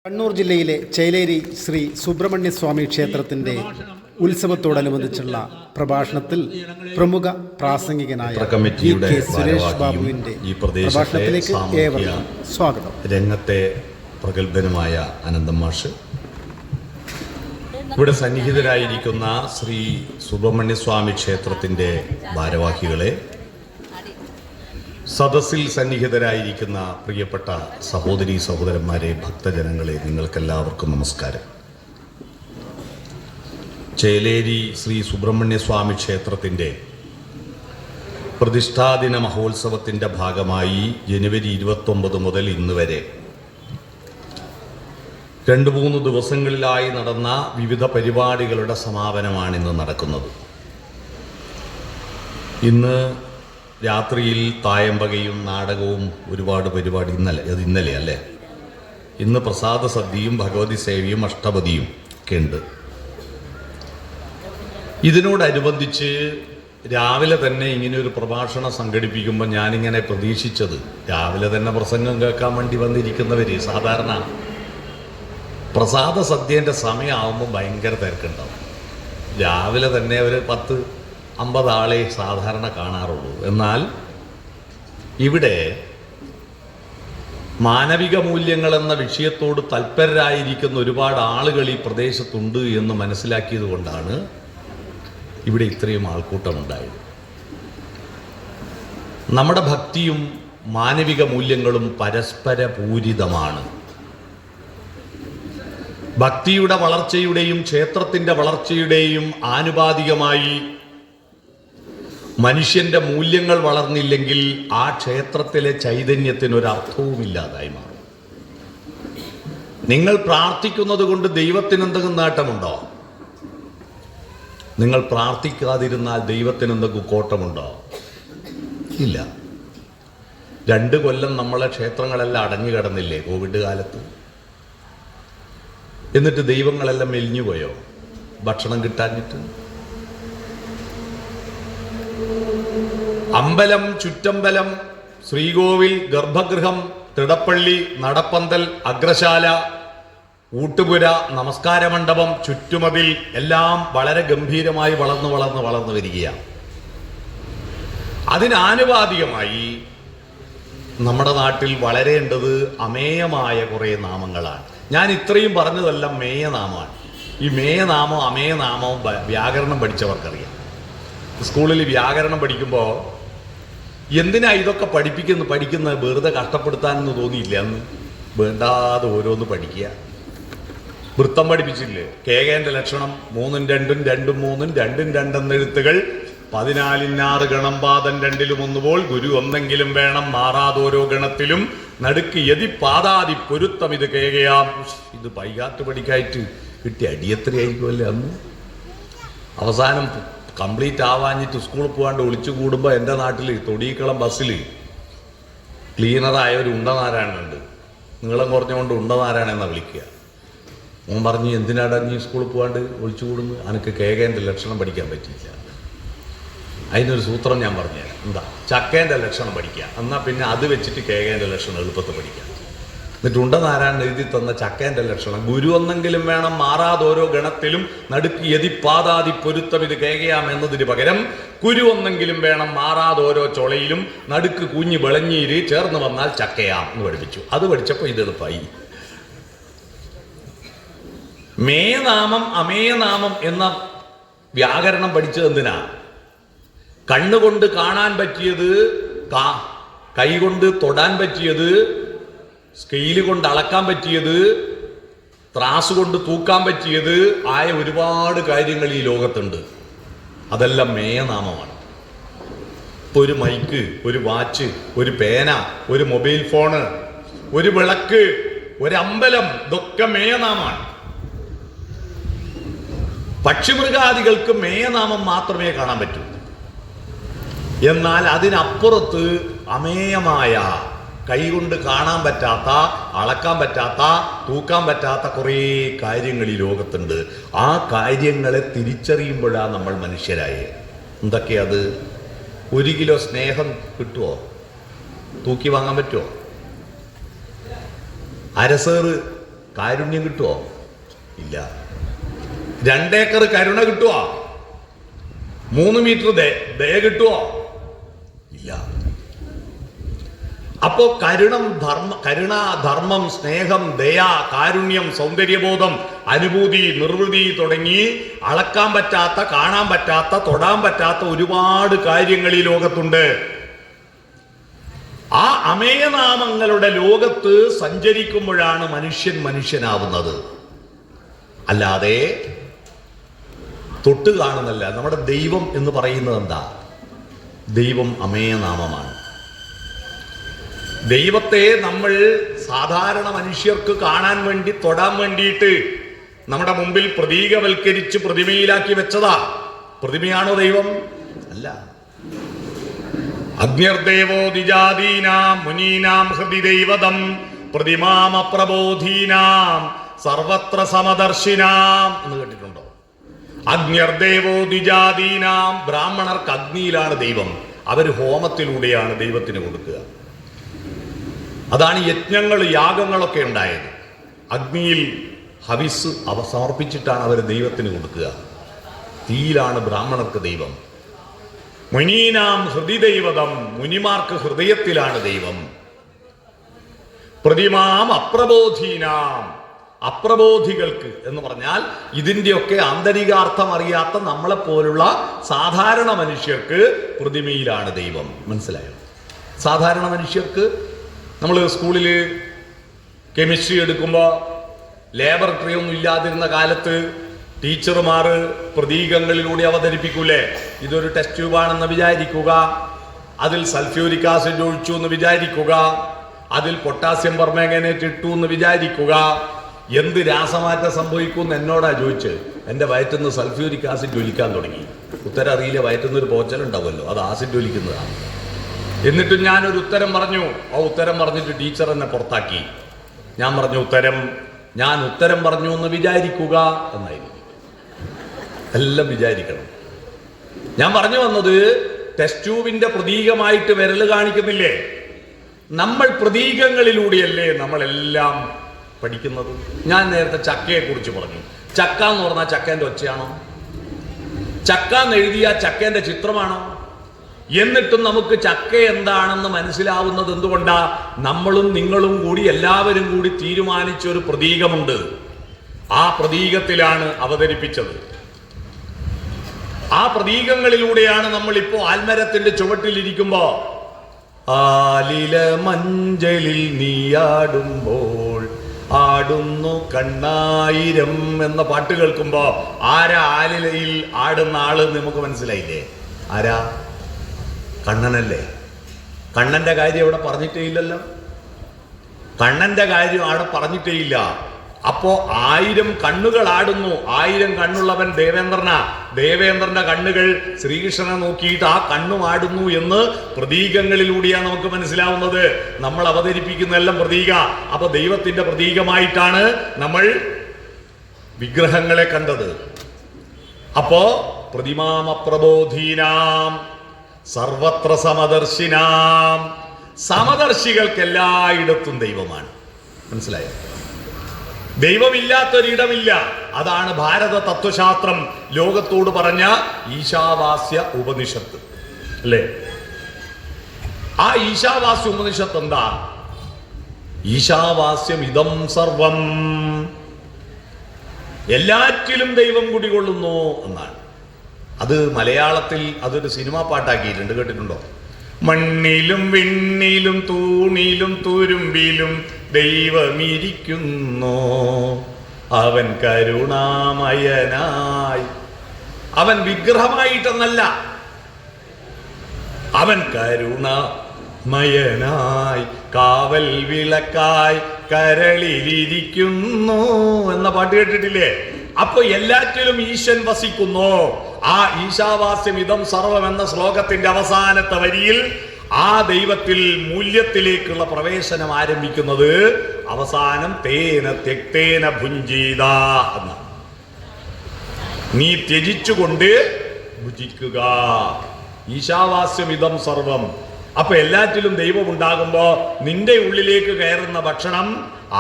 കണ്ണൂർ ജില്ലയിലെ ചേലേരി ശ്രീ സുബ്രഹ്മണ്യ സ്വാമി ക്ഷേത്രത്തിന്റെ ഉത്സവത്തോടനുബന്ധിച്ചുള്ള പ്രഭാഷണത്തിൽ പ്രമുഖ പ്രാസംഗികനായ കെ സുരേഷ് ബാബുവിന്റെ പ്രഭാഷണത്തിലേക്ക് ഏവർക്കും സ്വാഗതം. രംഗത്തെ പ്രഗത്ഭനുമായ അനന്തം മാഷ്, ഇവിടെ സന്നിഹിതരായിരിക്കുന്ന ശ്രീ സുബ്രഹ്മണ്യ സ്വാമി ക്ഷേത്രത്തിന്റെ ഭാരവാഹികളെ, സദസ്സിൽ സന്നിഹിതരായിരിക്കുന്ന പ്രിയപ്പെട്ട സഹോദരീ സഹോദരന്മാരെ, ഭക്തജനങ്ങളെ, നിങ്ങൾക്കെല്ലാവർക്കും നമസ്കാരം. ചേലേരി ശ്രീ സുബ്രഹ്മണ്യ സ്വാമി ക്ഷേത്രത്തിൻ്റെ പ്രതിഷ്ഠാദിന മഹോത്സവത്തിൻ്റെ ഭാഗമായി ജനുവരി 29 മുതൽ ഇന്ന് വരെ 2-3 ദിവസങ്ങളിലായി നടന്ന വിവിധ പരിപാടികളുടെ സമാപനമാണിന്ന് നടക്കുന്നത്. ഇന്ന് രാത്രിയിൽ തായമ്പകയും നാടകവും ഒരുപാട് പരിപാടി ഇന്നലെ അല്ലേ, ഇന്ന് പ്രസാദ സദ്യയും ഭഗവതി സേവയും അഷ്ടപതിയും ഒക്കെ ഉണ്ട്. ഇതിനോടനുബന്ധിച്ച് രാവിലെ തന്നെ ഇങ്ങനെ ഒരു പ്രഭാഷണം സംഘടിപ്പിക്കുമ്പോൾ ഞാനിങ്ങനെ പ്രതീക്ഷിച്ചത്, രാവിലെ തന്നെ പ്രസംഗം കേൾക്കാൻ വേണ്ടി വന്നിരിക്കുന്നവർ സാധാരണ പ്രസാദ സദ്യേൻ്റെ സമയമാകുമ്പോൾ ഭയങ്കര തിരക്കുണ്ടാവും. രാവിലെ തന്നെ ഒരു 10-50 ആളെ സാധാരണ കാണാറുള്ളൂ. എന്നാൽ ഇവിടെ മാനവിക മൂല്യങ്ങൾ എന്ന വിഷയത്തോട് തൽപരരായിരിക്കുന്ന ഒരുപാട് ആളുകൾ ഈ പ്രദേശത്തുണ്ട് എന്ന് മനസ്സിലാക്കിയത് കൊണ്ടാണ് ഇവിടെ ഇത്രയും ആൾക്കൂട്ടമുണ്ടായത്. നമ്മുടെ ഭക്തിയും മാനവിക മൂല്യങ്ങളും പരസ്പര പൂരിതമാണ്. ഭക്തിയുടെ വളർച്ചയുടെയും ക്ഷേത്രത്തിൻ്റെ വളർച്ചയുടെയും ആനുപാതികമായി മനുഷ്യന്റെ മൂല്യങ്ങൾ വളർന്നില്ലെങ്കിൽ ആ ക്ഷേത്രത്തിലെ ചൈതന്യത്തിനൊരർത്ഥവുമില്ലാതായി മാറും. നിങ്ങൾ പ്രാർത്ഥിക്കുന്നത് കൊണ്ട് ദൈവത്തിന് എന്തെങ്കിലും നേട്ടമുണ്ടോ? നിങ്ങൾ പ്രാർത്ഥിക്കാതിരുന്നാൽ ദൈവത്തിന് എന്തെങ്കിലും കോട്ടമുണ്ടോ? ഇല്ല. 2 കൊല്ലം നമ്മളെ ക്ഷേത്രങ്ങളെല്ലാം അടഞ്ഞു കിടന്നില്ലേ കോവിഡ് കാലത്ത്? എന്നിട്ട് ദൈവങ്ങളെല്ലാം മെലിഞ്ഞുപോയോ ഭക്ഷണം കിട്ടാഞ്ഞിട്ട്? അമ്പലം, ചുറ്റമ്പലം, ശ്രീകോവിൽ, ഗർഭഗൃഹം, തിടപ്പള്ളി, നടപ്പന്തൽ, അഗ്രശാല, ഊട്ടുപുര, നമസ്കാര മണ്ഡപം, ചുറ്റുമതിൽ എല്ലാം വളരെ ഗംഭീരമായി വളർന്നു വരികയാണ്. അതിനാനുപാതികമായി നമ്മുടെ നാട്ടിൽ വളരേണ്ടത് അമേയമായ കുറേ നാമങ്ങളാണ്. ഞാൻ ഇത്രയും പറഞ്ഞതെല്ലാം മേയനാമമാണ്. ഈ മേയനാമം അമേയനാമവും വ്യാകരണം പഠിച്ചവർക്കറിയാം. സ്കൂളിൽ വ്യാകരണം പഠിക്കുമ്പോൾ എന്തിനാ ഇതൊക്കെ പഠിക്കുന്നത് വെറുതെ കഷ്ടപ്പെടുത്താനെന്ന് തോന്നിയില്ല അന്ന്? വേണ്ടാതെ ഓരോന്ന് പഠിക്കുക. വൃത്തം പഠിപ്പിച്ചില്ലേ? കേകേന്റെ ലക്ഷണം 3 2 2 3 2 2 എന്നെഴുത്തുകൾ 14 ഗണം പാദം 2 ഒന്നുപോൽ ഗുരു ഒന്നെങ്കിലും വേണം മാറാതോരോ ഗണത്തിലും നടുക്ക് യതി പാതാതി പൊരുത്തം ഇത് കേകയാം. ഇത് പൈകാട്ട് പഠിക്കായിട്ട് കിട്ടിയ അടിയത്രയായിരിക്കുമല്ലേ അന്ന്? അവസാനം കംപ്ലീറ്റ് ആവാഞ്ഞിട്ട് സ്കൂളിൽ പോകാണ്ട് ഒളിച്ചു കൂടുമ്പോൾ എൻ്റെ നാട്ടിൽ തൊടിയിക്കളം ബസ്സിൽ ക്ലീനറായ ഒരു ഉണ്ടനാരായണനുണ്ട്. നീളം കുറഞ്ഞുകൊണ്ട് ഉണ്ടനാരായണ എന്നാണ് വിളിക്കുക. ഓൻ പറഞ്ഞ്, എന്തിനാടാ നീ സ്കൂളിൽ പോകാണ്ട് ഒളിച്ചു കൂടുന്നു? എനിക്ക് കേകേൻ്റെ ലക്ഷണം പഠിക്കാൻ പറ്റിയില്ല. അതിനൊരു സൂത്രം ഞാൻ പറഞ്ഞുതരാം. എന്താ? ചക്കേൻ്റെ ലക്ഷണം പഠിക്കുക, എന്നാൽ പിന്നെ അത് വെച്ചിട്ട് കേകേൻ്റെ ലക്ഷണം എളുപ്പത്തിൽ പഠിക്കാം. എന്നിട്ട് ഉണ്ടനാരായണൻ എഴുതി തന്ന ചക്കേൻ്റെ ലക്ഷണം ഗുരു ഒന്നെങ്കിലും വേണം മാറാതോരോ ഗണത്തിലും നടുക്ക് യതിപ്പാതാതി പൊരുത്തം ഇത് കേകയാം എന്നതിന് പകരം കുരു ഒന്നെങ്കിലും വേണം മാറാതോരോ ചൊളയിലും നടുക്ക് കുഞ്ഞ് വിളഞ്ഞീര് ചേർന്ന് വന്നാൽ ചക്കയാം എന്ന് പഠിപ്പിച്ചു. അത് പഠിച്ചപ്പോൾ ഇത് എളുപ്പമായി. മേനാമം അമേയനാമം എന്ന വ്യാകരണം പഠിച്ചത് എന്തിനാ? കണ്ണുകൊണ്ട് കാണാൻ പറ്റിയത്, കൈകൊണ്ട് തൊടാൻ പറ്റിയത്, സ്കെയില് കൊണ്ട് അളക്കാൻ പറ്റിയത്, ത്രാസ് കൊണ്ട് തൂക്കാൻ പറ്റിയത് ആയ ഒരുപാട് കാര്യങ്ങൾ ഈ ലോകത്തുണ്ട്. അതെല്ലാം മേയനാമമാണ്. ഇപ്പോൾ ഒരു മൈക്ക്, ഒരു വാച്ച്, ഒരു പേന, ഒരു മൊബൈൽ ഫോണ്, ഒരു വിളക്ക്, ഒരു അമ്പലം, ഇതൊക്കെ മേയനാമാണ്. പക്ഷിമൃഗാദികൾക്ക് മേയനാമം മാത്രമേ കാണാൻ പറ്റൂ. എന്നാൽ അതിനപ്പുറത്ത് അമേയമായ, കൈകൊണ്ട് കാണാൻ പറ്റാത്ത, അളക്കാൻ പറ്റാത്ത, തൂക്കാൻ പറ്റാത്ത കുറേ കാര്യങ്ങൾ ഈ ലോകത്തുണ്ട്. ആ കാര്യങ്ങളെ തിരിച്ചറിയുമ്പോഴാണ് നമ്മൾ മനുഷ്യരായേ. എന്തൊക്കെയത്? 1 കിലോ സ്നേഹം കിട്ടുമോ? തൂക്കി വാങ്ങാൻ പറ്റുമോ? അരസേറ് കാരുണ്യം കിട്ടുമോ? ഇല്ല. 2 ഏക്കർ കരുണ കിട്ടുമോ? 3 മീറ്റർ ദയ കിട്ടുമോ? ഇല്ല. അപ്പോ കരുണ, ധർമ്മം, സ്നേഹം, ദയ, കാരുണ്യം, സൗന്ദര്യബോധം, അനുഭൂതി, നിർവൃതി തുടങ്ങി അളക്കാൻ പറ്റാത്ത, കാണാൻ പറ്റാത്ത, തൊടാൻ പറ്റാത്ത ഒരുപാട് കാര്യങ്ങൾ ഈ ലോകത്തുണ്ട്. ആ അമേയനാമങ്ങളുടെ ലോകത്ത് സഞ്ചരിക്കുമ്പോഴാണ് മനുഷ്യൻ മനുഷ്യനാവുന്നത്. അല്ലാതെ തൊട്ട് കാണുന്നല്ല. നമ്മുടെ ദൈവം എന്ന് പറയുന്നത് എന്താ? ദൈവം അമേയനാമമാണ്. ദൈവത്തെ നമ്മൾ സാധാരണ മനുഷ്യർക്ക് കാണാൻ വേണ്ടി, തൊടാൻ വേണ്ടിയിട്ട് നമ്മുടെ മുമ്പിൽ പ്രതീകവൽക്കരിച്ച് പ്രതിമയിലാക്കി വെച്ചതാ. പ്രതിമയാണോ ദൈവം? അല്ല. അഗ്നിർദേവോ ദ്വിജാതീനാം മുനീനാം ഹൃദി ദൈവതം പ്രതിമാം അപ്രബോധീനാം സർവത്ര സമദർശിനാം എന്ന് കേട്ടിട്ടുണ്ടോ? അഗ്നിർദേവോ ദ്വിജാതീനാം. ബ്രാഹ്മണർക്ക് അഗ്നിയിലാണ് ദൈവം. അവർ ഹോമത്തിലൂടെയാണ് ദൈവത്തിന് കൊടുക്കുക. അതാണ് യജ്ഞങ്ങൾ, യാഗങ്ങളൊക്കെ ഉണ്ടായത്. അഗ്നിയിൽ ഹവിസ് സമർപ്പിച്ചിട്ടാണ് അവർ ദൈവത്തിന് കൊടുക്കുക. തീയിലാണ് ബ്രാഹ്മണർക്ക് ദൈവം. മുനീനാം ഹൃദി ദൈവതം. മുനിമാർക്ക് ഹൃദയത്തിലാണ് ദൈവം. പ്രതിമാം അപ്രബോധീനാം. അപ്രബോധികൾക്ക് എന്ന് പറഞ്ഞാൽ ഇതിൻ്റെയൊക്കെ ആന്തരികാർത്ഥം അറിയാത്ത നമ്മളെപ്പോലുള്ള സാധാരണ മനുഷ്യർക്ക് പ്രതിമയിലാണ് ദൈവം. മനസ്സിലായോ? സാധാരണ മനുഷ്യർക്ക് നമ്മൾ സ്കൂളിൽ കെമിസ്ട്രി എടുക്കുമ്പോൾ ലാബറട്ടറി ഒന്നും ഇല്ലാതിരുന്ന കാലത്ത് ടീച്ചർമാർ പ്രതീകങ്ങളിലൂടെ അവതരിപ്പിക്കൂലേ? ഇതൊരു ടെസ്റ്റ് ട്യൂബാണെന്ന് വിചാരിക്കുക, അതിൽ സൾഫ്യൂരിക് ആസിഡ് ഒഴിച്ചു എന്ന് വിചാരിക്കുക, അതിൽ പൊട്ടാസ്യം പെർമാംഗനേറ്റ് ഇട്ടു എന്ന് വിചാരിക്കുക. എന്ത് രാസമാറ്റം സംഭവിക്കുമെന്ന് എന്നോടാ ചോദിച്ച്. എൻ്റെ വയറ്റിന്ന് സൾഫ്യൂരിക് ആസിഡ് ഒലിക്കാൻ തുടങ്ങി. ഉത്തരം അറിയില്ല. വയറ്റുന്നൊരു പോച്ചലുണ്ടാവുമല്ലോ, അത് ആസിഡ് ഒലിക്കുന്നതാണ്. എന്നിട്ടും ഞാനൊരു ഉത്തരം പറഞ്ഞു. ആ ഉത്തരം പറഞ്ഞിട്ട് ടീച്ചർ എന്നെ പുറത്താക്കി. ഞാൻ പറഞ്ഞു ഞാൻ ഉത്തരം പറഞ്ഞു എന്ന് വിചാരിക്കുക എന്നായിരുന്നു. എല്ലാം വിചാരിക്കണം. ഞാൻ പറഞ്ഞു വന്നത്, ടെസ്റ്റ് ട്യൂബിന്റെ പ്രതീകമായിട്ട് വിരൽ കാണിക്കുന്നില്ലേ? നമ്മൾ പ്രതീകങ്ങളിലൂടെയല്ലേ നമ്മളെല്ലാം പഠിക്കുന്നത്. ഞാൻ നേരത്തെ ചക്കയെ കുറിച്ച് പറഞ്ഞു. ചക്ക എന്ന് പറഞ്ഞാൽ ചക്കേന്റെ ഒച്ചയാണോ? ചക്ക എന്ന് എഴുതിയ ചക്കേന്റെ ചിത്രമാണോ? എന്നിട്ടും നമുക്ക് ചക്ക എന്താണെന്ന് മനസ്സിലാവുന്നത് എന്തുകൊണ്ടാ? നമ്മളും നിങ്ങളും കൂടി, എല്ലാവരും കൂടി തീരുമാനിച്ച ഒരു പ്രതീകമുണ്ട്. ആ പ്രതീകത്തിലാണ് അവതരിപ്പിച്ചത്. ആ പ്രതീകങ്ങളിലൂടെയാണ് നമ്മളിപ്പോ ആൽമരത്തിന്റെ ചുവട്ടിലിരിക്കുമ്പോ ആലില മഞ്ചലിൽ നീയാടുമ്പോൾ ആടുന്നു കണ്ണായിരം എന്ന പാട്ട് കേൾക്കുമ്പോ ആരാ ആലിലയിൽ ആടുന്ന ആള് നമുക്ക് മനസ്സിലായില്ലേ? ആരാ? കണ്ണനല്ലേ? കണ്ണന്റെ കാര്യം അവിടെ പറഞ്ഞിട്ടേ ഇല്ലല്ലോ. കണ്ണന്റെ കാര്യം അവിടെ പറഞ്ഞിട്ടേ ഇല്ല. അപ്പോ 1000 കണ്ണുകൾ ആടുന്നു. 1000 കണ്ണുള്ളവൻ ദേവേന്ദ്രനാ. ദേവേന്ദ്രന്റെ കണ്ണുകൾ ശ്രീകൃഷ്ണനെ നോക്കിയിട്ട് ആ കണ്ണും ആടുന്നു എന്ന് പ്രതീകങ്ങളിലൂടെയാണ് നമുക്ക് മനസ്സിലാവുന്നത്. നമ്മൾ അവതരിപ്പിക്കുന്നതെല്ലാം പ്രതീക. അപ്പൊ ദൈവത്തിന്റെ പ്രതീകമായിട്ടാണ് നമ്മൾ വിഗ്രഹങ്ങളെ കണ്ടത്. അപ്പോ പ്രതിമാമപ്രബോധീനാം സർവത്ര സമദർശിനാം. സമദർശികൾക്ക് എല്ലായിടത്തും ദൈവമാണ്. മനസ്സിലായോ? ദൈവമില്ലാത്തൊരിടമില്ല. അതാണ് ഭാരത തത്വശാസ്ത്രം ലോകത്തോട് പറഞ്ഞ ഈശാവാസ്യ ഉപനിഷത്ത് അല്ലേ? ആ ഈശാവാസ്യ ഉപനിഷത്ത് എന്താ? ഈശാവാസ്യം ഇതം സർവം. എല്ലാറ്റിലും ദൈവം കുടികൊള്ളുന്നു എന്നാണ്. അത് മലയാളത്തിൽ അതൊരു സിനിമാ പാട്ടാക്കിയിട്ടുണ്ട്. കേട്ടിട്ടുണ്ടോ? മണ്ണിലും വിണ്ണിലും തൂണിലും തുരുമ്പിലും ദൈവമിരിക്കുന്നു, അവൻ കരുണാമയനായി. അവൻ വിഗ്രഹമായിട്ടെന്നല്ല, അവൻ കരുണാമയനായി കാവൽ വിളക്കായി കരളിലിരിക്കുന്നു എന്ന പാട്ട് കേട്ടിട്ടില്ലേ? അപ്പൊ എല്ലാറ്റിലും ഈശ്വൻ വസിക്കുന്നു. ആ ഈശാവാസ്യം ഇതം സർവം എന്ന ശ്ലോകത്തിന്റെ അവസാനത്തെ വരിയിൽ ആ ദൈവത്തിൽ മൂല്യത്തിലേക്കുള്ള പ്രവേശനം ആരംഭിക്കുന്നത് അവസാനം തേന തെക്തേന ഭുഞ്ചീത എന്ന. നീ ത്യജിച്ചുകൊണ്ട് ഭുജിക്കുക. ഈശാവാസ്യം ഇതം സർവം. അപ്പൊ എല്ലാറ്റിലും ദൈവം ഉണ്ടാകുമ്പോ നിന്റെ ഉള്ളിലേക്ക് കയറുന്ന ഭക്ഷണം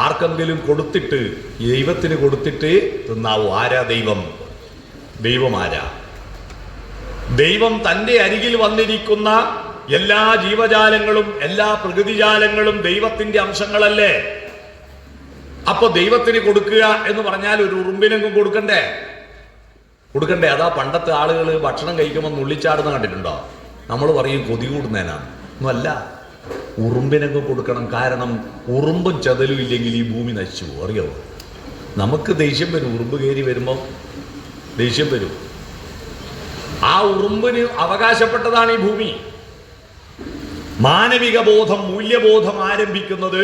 ആർക്കെങ്കിലും കൊടുത്തിട്ട്, ദൈവത്തിന് കൊടുത്തിട്ട് തിന്നാവൂ. ആരാ ദൈവം? ദൈവം ആരാ? ദൈവം തൻ്റെ അരികിൽ വന്നിരിക്കുന്ന എല്ലാ ജീവജാലങ്ങളും എല്ലാ പ്രകൃതിജാലങ്ങളും ദൈവത്തിന്റെ അംശങ്ങളല്ലേ? അപ്പൊ ദൈവത്തിന് കൊടുക്കുക എന്ന് പറഞ്ഞാൽ ഒരു ഉറുമ്പിനെങ്കിലും കൊടുക്കണ്ടേ? അതാ പണ്ടത്തെ ആളുകൾ ഭക്ഷണം കഴിക്കുമ്പോൾ നുള്ളിച്ചാടുന്ന കണ്ടിട്ടുണ്ടോ? നമ്മൾ പറയും കൊതി കൂടുന്നതിനാണ്. ഒന്നുമല്ല, ഉറുമ്പിനൊക്കെ കൊടുക്കണം. കാരണം ഉറുമ്പും ചതലും ഇല്ലെങ്കിൽ ഈ ഭൂമി നശിച്ചു പോകും. അറിയോ? നമുക്ക് ദേഷ്യം വരും, ഉറുമ്പ് കയറി വരുമ്പോൾ ദേഷ്യം വരും. ആ ഉറുമ്പിന് അവകാശപ്പെട്ടതാണ് ഈ ഭൂമി. മാനവിക ബോധം, മൂല്യബോധം ആരംഭിക്കുന്നത്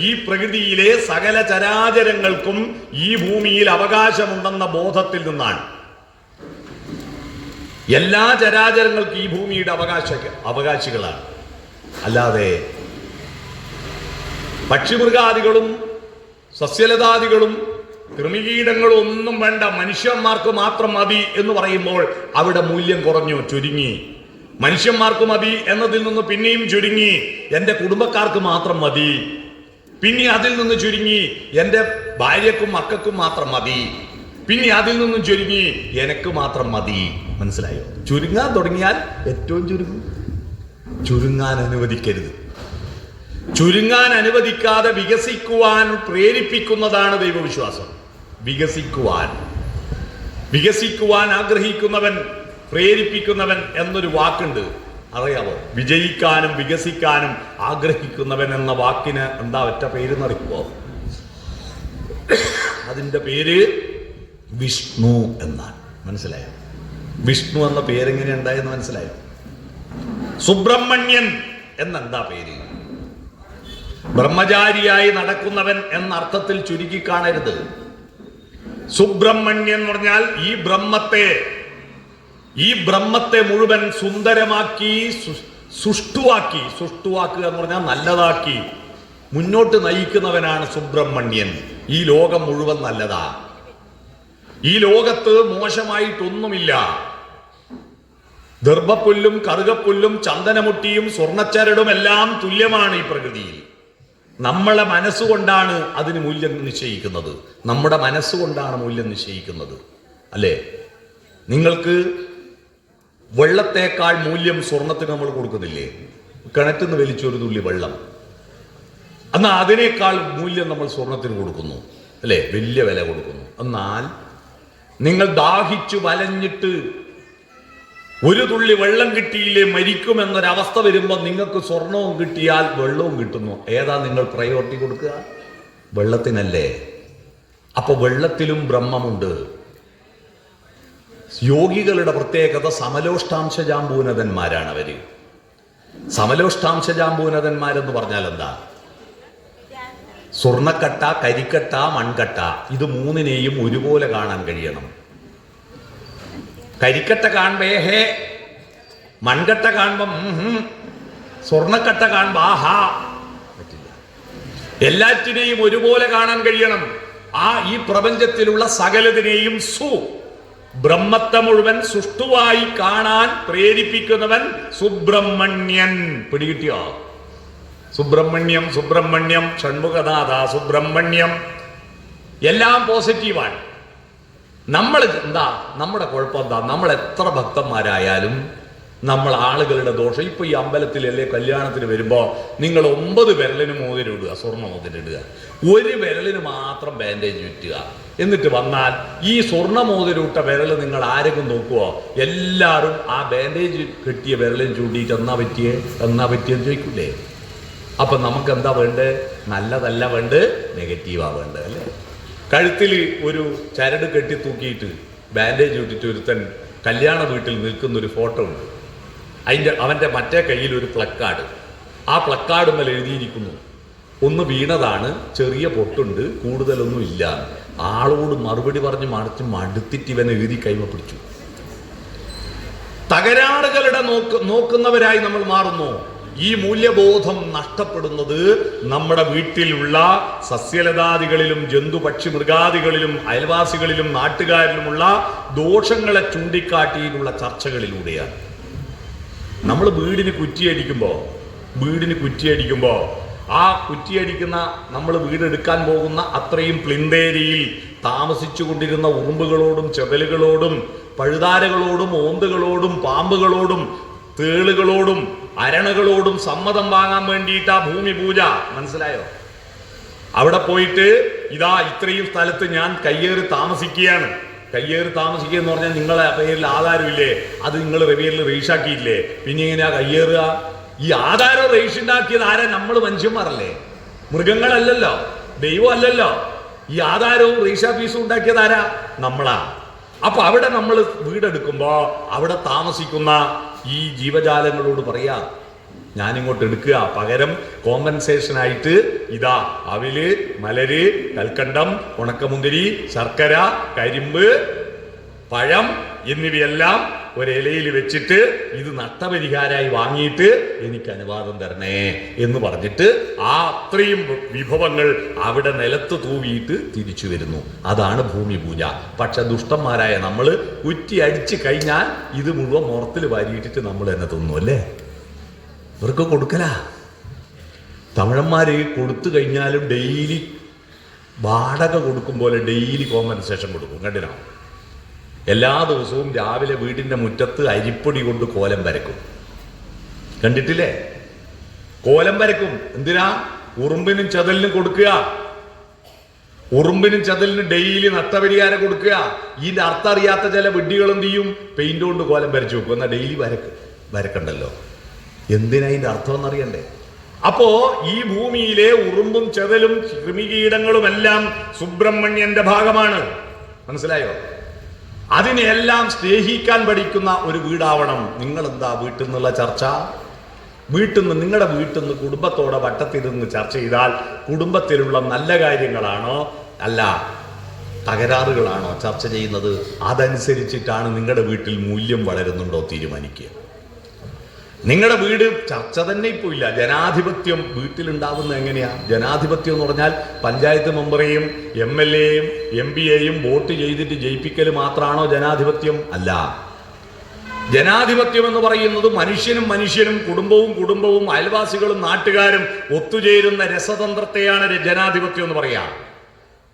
ഈ പ്രകൃതിയിലെ സകല ചരാചരങ്ങൾക്കും ഈ ഭൂമിയിൽ അവകാശമുണ്ടെന്ന ബോധത്തിൽ നിന്നാണ്. എല്ലാ ചരാചരങ്ങൾക്കും ഈ ഭൂമിയുടെ അവകാശികളാണ്. അല്ലാതെ പക്ഷിമൃഗാദികളും സസ്യലതാദികളും കൃമികീടങ്ങളും ഒന്നും വേണ്ട, മനുഷ്യന്മാർക്ക് മാത്രം മതി എന്ന് പറയുമ്പോൾ അവിടെ മൂല്യം കുറഞ്ഞു, ചുരുങ്ങി. മനുഷ്യന്മാർക്ക് മതി എന്നതിൽ നിന്ന് പിന്നെയും ചുരുങ്ങി, എൻ്റെ കുടുംബക്കാർക്ക് മാത്രം മതി. പിന്നെ അതിൽ നിന്ന് ചുരുങ്ങി, എൻ്റെ ഭാര്യക്കും മക്കൾക്കും മാത്രം മതി. പിന്നെ അതിൽ നിന്നും ചുരുങ്ങി, എനിക്ക് മാത്രം മതി. മനസ്സിലായോ? ചുരുങ്ങാൻ തുടങ്ങിയാൽ ഏറ്റവും ചുരുങ്ങും. ചുരുങ്ങാൻ അനുവദിക്കരുത്. ചുരുങ്ങാൻ അനുവദിക്കാതെ വികസിക്കുവാൻ പ്രേരിപ്പിക്കുന്നതാണ് ദൈവവിശ്വാസം. വികസിക്കുവാൻ ആഗ്രഹിക്കുന്നവൻ, പ്രേരിപ്പിക്കുന്നവൻ എന്നൊരു വാക്കുണ്ട്, അറിയാമോ? വിജയിക്കാനും വികസിക്കാനും ആഗ്രഹിക്കുന്നവൻ എന്ന വാക്കിന് എന്താ ഒറ്റ പേരെന്നറിയുമോ? അതിൻ്റെ പേര് വിഷ്ണു എന്നാണ്. മനസ്സിലായോ? വിഷ്ണു എന്ന പേരെങ്ങനെ ഉണ്ടായെന്ന് മനസ്സിലായോ? സുബ്രഹ്മണ്യൻ എന്നെന്താ പേര്? ബ്രഹ്മചാരിയായി നടക്കുന്നവൻ എന്ന അർത്ഥത്തിൽ ചുരുക്കി കാണരുത്. സുബ്രഹ്മണ്യൻ എന്ന് പറഞ്ഞാൽ ഈ ബ്രഹ്മത്തെ മുഴുവൻ സുന്ദരമാക്കി, സുഷ്ടുവാക്കുക എന്ന് പറഞ്ഞാൽ നല്ലതാക്കി മുന്നോട്ട് നയിക്കുന്നവനാണ് സുബ്രഹ്മണ്യൻ. ഈ ലോകം മുഴുവൻ നല്ലതാ. ഈ ലോകത്ത് മോശമായിട്ടൊന്നുമില്ല. ദർഭപ്പുല്ലും കറുകപ്പുല്ലും ചന്ദനമുട്ടിയും സ്വർണ്ണച്ചരടും എല്ലാം തുല്യമാണ് ഈ പ്രകൃതിയിൽ. നമ്മളെ മനസ്സുകൊണ്ടാണ് അതിന് മൂല്യം നിശ്ചയിക്കുന്നത്. നമ്മുടെ മനസ്സുകൊണ്ടാണ് മൂല്യം നിശ്ചയിക്കുന്നത്, അല്ലേ? നിങ്ങൾക്ക് വെള്ളത്തേക്കാൾ മൂല്യം സ്വർണത്തിന് നമ്മൾ കൊടുക്കുന്നില്ലേ? കിണറ്റിൽ നിന്ന് വലിച്ചൊരു തുള്ളി വെള്ളം, എന്നാൽ അതിനേക്കാൾ മൂല്യം നമ്മൾ സ്വർണത്തിന് കൊടുക്കുന്നു, അല്ലേ? വലിയ വില കൊടുക്കുന്നു. എന്നാൽ നിങ്ങൾ ദാഹിച്ചു വലഞ്ഞിട്ട് ഒരു തുള്ളി വെള്ളം കിട്ടിയില്ലേ മരിക്കുമെന്നൊരവസ്ഥ വരുമ്പോൾ നിങ്ങൾക്ക് സ്വർണവും കിട്ടിയാൽ വെള്ളവും കിട്ടുന്നു. ഏതാ നിങ്ങൾ പ്രയോറിറ്റി കൊടുക്കുക? വെള്ളത്തിനല്ലേ? അപ്പൊ വെള്ളത്തിലും ബ്രഹ്മമുണ്ട്. യോഗികളുടെ പ്രത്യേകത സമലോഷ്ടാംശജാമ്പൂനതന്മാരാണ് അവര്. സമലോഷ്ടാംശജാമ്പൂനതന്മാരെന്ന് പറഞ്ഞാൽ എന്താ? സ്വർണ്ണക്കട്ട, കരിക്കട്ട, മൺകട്ട, ഇത് മൂന്നിനെയും ഒരുപോലെ കാണാൻ കഴിയണം. കരിക്കട്ട കാണുമ്പോ ഹേ, മൺകട്ട കാണുമ്പോ സ്വർണ്ണക്കട്ട കാണുമ്പോ ആഹാ, പറ്റില്ല. എല്ലാറ്റിനെയും ഒരുപോലെ കാണാൻ കഴിയണം. ഈ പ്രപഞ്ചത്തിലുള്ള സകലതിനെയും ബ്രഹ്മത്തെ മുഴുവൻ സുഷ്ടുവായി കാണാൻ പ്രേരിപ്പിക്കുന്നവൻ സുബ്രഹ്മണ്യൻ. പിടികിട്ടിയോ? സുബ്രഹ്മണ്യം ഷൺമുഖനാഥ സുബ്രഹ്മണ്യം എല്ലാം പോസിറ്റീവാണ്. നമ്മൾ എന്താ നമ്മുടെ കുഴപ്പം എന്താ? നമ്മൾ എത്ര ഭക്തന്മാരായാലും നമ്മൾ ആളുകളുടെ ദോഷം. ഇപ്പൊ ഈ അമ്പലത്തിലല്ലേ കല്യാണത്തിന് വരുമ്പോ നിങ്ങൾ 9 വിരലിന് മോതിരിടുക, സ്വർണ്ണ മോതിരിടുക, ഒരു വിരലിന് മാത്രം ബാൻഡേജ് ചുറ്റുക. എന്നിട്ട് വന്നാൽ ഈ സ്വർണ്ണ മോതിരിട്ട വിരൽ നിങ്ങൾ ആരെങ്കിലും നോക്കുവോ? എല്ലാവരും ആ ബാൻഡേജ് കെട്ടിയ വിരലിന് ചൂണ്ടിയിട്ട് എന്നാ പറ്റിയെന്ന് ചോദിക്കൂലേ? അപ്പൊ നമുക്ക് എന്താ വേണ്ടത്? നല്ലതല്ല വേണ്ടത്, നെഗറ്റീവാ വേണ്ടത്, അല്ലേ? കഴുത്തിൽ ഒരു ചരട് കെട്ടി തൂക്കിയിട്ട് ബാൻഡേജ് ഇട്ടിട്ട് ഒരുത്തൻ കല്യാണ വീട്ടിൽ നിൽക്കുന്നൊരു ഫോട്ടോ ഉണ്ട്. അവൻ്റെ മറ്റേ കയ്യിൽ ഒരു പ്ലക്കാർഡ്. ആ പ്ലക്കാർഡുമ്മൽ എഴുതിയിരിക്കുന്നു, ഒന്ന് വീണതാണ്, ചെറിയ പൊട്ടുണ്ട്, കൂടുതലൊന്നും ഇല്ല. ആളോട് മറുപടി പറഞ്ഞ് മടുത്തിട്ട് ഇവൻ എഴുതി കൈമ പിടിച്ചു. തകരാറുകളുടെ നോക്കുന്നവരായി നമ്മൾ മാറുന്നു. ഈ മൂല്യബോധം നഷ്ടപ്പെടുന്നത് നമ്മുടെ വീട്ടിലുള്ള സസ്യലതാദികളിലും ജന്തു പക്ഷി മൃഗാദികളിലും അയൽവാസികളിലും നാട്ടുകാരിലുമുള്ള ദോഷങ്ങളെ ചൂണ്ടിക്കാട്ടിയിട്ടുള്ള ചർച്ചകളിലൂടെയാണ്. നമ്മൾ വീടിന് കുറ്റിയടിക്കുമ്പോൾ വീടിന് കുറ്റിയടിക്കുമ്പോൾ ആ കുറ്റിയടിക്കുന്ന നമ്മൾ വീടെടുക്കാൻ പോകുന്ന അത്രയും പ്ലിന്തേരിയിൽ താമസിച്ചു കൊണ്ടിരുന്ന ഉറുമ്പുകളോടും ചെതലുകളോടും പഴുതാരകളോടും ഓന്തുകളോടും പാമ്പുകളോടും തേളുകളോടും അരണകളോടും സമ്മതം വാങ്ങാൻ വേണ്ടിയിട്ട് ആ ഭൂമി പൂജ. മനസ്സിലായോ? അവിടെ പോയിട്ട് ഇതാ ഇത്രയും സ്ഥലത്ത് ഞാൻ കയ്യേറി താമസിക്കുകയാണ്. കയ്യേറി താമസിക്കുക എന്ന് പറഞ്ഞാൽ നിങ്ങളെ പേരിൽ ആധാരമില്ലേ, അത് നിങ്ങൾ റിവേറിൽ രജിസ്ട്രാക്കിയില്ലേ, പിന്നെ എങ്ങനെയാ കയ്യേറുക? ഈ ആധാരം രജിസ്ട്രാക്കിയത് ആരാ? നമ്മൾ മനുഷ്യന്മാരല്ലേ, മൃഗങ്ങളല്ലല്ലോ, ദൈവം അല്ലല്ലോ. ഈ ആധാരവും രജിസ്ട്രാ ഫീസും ഉണ്ടാക്കിയത് ആരാ? നമ്മളാ. അപ്പൊ അവിടെ നമ്മൾ വീടെടുക്കുമ്പോ അവിടെ താമസിക്കുന്ന ഈ ജീവജാലങ്ങളോട് പറയാ, ഞാനിങ്ങോട്ട് എടുക്കുക, പകരം കോമ്പൻസേഷൻ ആയിട്ട് ഇതാ അവില്, മലര്, കൽക്കണ്ടം, ഉണക്കമുന്തിരി, ശർക്കര, കരിമ്പ്, പഴം എന്നിവയെല്ലാം ഒരിലയിൽ വെച്ചിട്ട് ഇത് നഷ്ടപരിഹാരമായി വാങ്ങിയിട്ട് എനിക്ക് അനുവാദം തരണേ എന്ന് പറഞ്ഞിട്ട് ആ അത്രയും വിഭവങ്ങൾ അവിടെ നിലത്ത് തൂവിയിട്ട് തിരിച്ചു വരുന്നു. അതാണ് ഭൂമി പൂജ. പക്ഷെ ദുഷ്ടന്മാരായ നമ്മൾ കുറ്റി അടിച്ചു കഴിഞ്ഞാൽ ഇത് മുഴുവൻ മുറത്തിൽ വാരിയിട്ടിട്ട് നമ്മൾ തന്നെ തിന്നു അല്ലേ? ഇവർക്ക് കൊടുക്കല. തമിഴന്മാര് കൊടുത്തു കഴിഞ്ഞാലും ഡെയിലി വാടക കൊടുക്കും പോലെ ഡെയിലി കോമ്പൻസേഷൻ കൊടുക്കും. കണ്ടിനോ? എല്ലാ ദിവസവും രാവിലെ വീടിന്റെ മുറ്റത്ത് അരിപ്പൊടി കൊണ്ട് കോലം വരക്കും. കണ്ടിട്ടില്ലേ? കോലം വരക്കും. എന്തിനാ? ഉറുമ്പിനും ചതലിനും കൊടുക്കുക. ഉറുമ്പിനും ചതലിനും ഡെയിലി നഷ്ടപരിഹാരം കൊടുക്കുക. ഇതിന്റെ അർത്ഥം അറിയാത്ത ചില വിഡ്ഢികൾ എന്ത് ചെയ്യും? പെയിന്റ് കൊണ്ട് കോലം വരച്ചു വെക്കും. എന്നാൽ ഡെയിലി വരക്കണ്ടല്ലോ. എന്തിനാ ഇതിന്റെ അർത്ഥം എന്നറിയണ്ടേ? അപ്പോ ഈ ഭൂമിയിലെ ഉറുമ്പും ചെതലും കൃമികീടങ്ങളുമെല്ലാം സുബ്രഹ്മണ്യന്റെ ഭാഗമാണ്. മനസ്സിലായോ? അതിനെല്ലാം സ്നേഹിക്കാൻ പഠിക്കുന്ന ഒരു വീടാവണം. നിങ്ങളെന്താ വീട്ടിൽ നിന്നുള്ള ചർച്ച? വീട്ടിൽ നിന്ന്, നിങ്ങളുടെ വീട്ടിൽ നിന്ന് കുടുംബത്തോടെ വട്ടത്തിരുന്ന് ചർച്ച ചെയ്താൽ കുടുംബത്തിലുള്ള നല്ല കാര്യങ്ങളാണോ അല്ല തകരാറുകളാണോ ചർച്ച ചെയ്യുന്നത്? അതനുസരിച്ചിട്ടാണ് നിങ്ങളുടെ വീട്ടിൽ മൂല്യം വളരുന്നുണ്ടോ തീരുമാനിക്കുക. നിങ്ങളുടെ വീട് ചർച്ച തന്നെ ഇപ്പോൾ ഇല്ല. ജനാധിപത്യം വീട്ടിലുണ്ടാവുന്നത് എങ്ങനെയാ? ജനാധിപത്യം എന്ന് പറഞ്ഞാൽ പഞ്ചായത്ത് മെമ്പറെയും MLA യും MP യെയും വോട്ട് ചെയ്തിട്ട് ജയിപ്പിക്കൽ മാത്രമാണോ ജനാധിപത്യം? അല്ല. ജനാധിപത്യം എന്ന് പറയുന്നത് മനുഷ്യനും കുടുംബവും അയൽവാസികളും നാട്ടുകാരും ഒത്തുചേരുന്ന രസതന്ത്രത്തെയാണ് ജനാധിപത്യം എന്ന് പറയാ.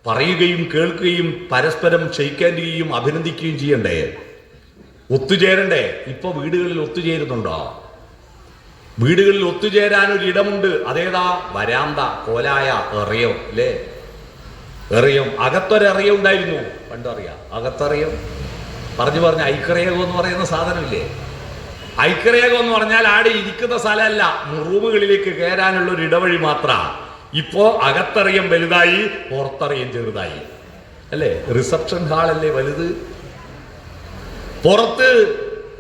പറയുകയും കേൾക്കുകയും പരസ്പരം ക്ഷയിക്കുകയും അഭിനന്ദിക്കുകയും ചെയ്യണ്ടേ? ഒത്തുചേരണ്ടേ? ഇപ്പൊ വീടുകളിൽ ഒത്തുചേരുന്നുണ്ടോ? വീടുകളിൽ ഒത്തുചേരാൻ ഒരു ഇടമുണ്ട്. അതേതാ? വരാന്ത, കോലായ, എറിയം അല്ലേ? എറിയം. അകത്തൊരെറിയം ഉണ്ടായിരുന്നു പണ്ട്. അറിയാം അകത്തറിയം പറഞ്ഞ് ഐക്യരേഖം എന്ന് പറയുന്ന സാധനമില്ലേ? ഐക്യരേഖം എന്ന് പറഞ്ഞാൽ ആടെ ഇരിക്കുന്ന സ്ഥലമല്ല, റൂമുകളിലേക്ക് കയറാനുള്ള ഒരു ഇടവഴി മാത്രമാണ്. ഇപ്പോ അകത്തറിയം വലുതായി, പുറത്തറിയം ചെറുതായി അല്ലേ? റിസപ്ഷൻ ഹാളല്ലേ വലുത്?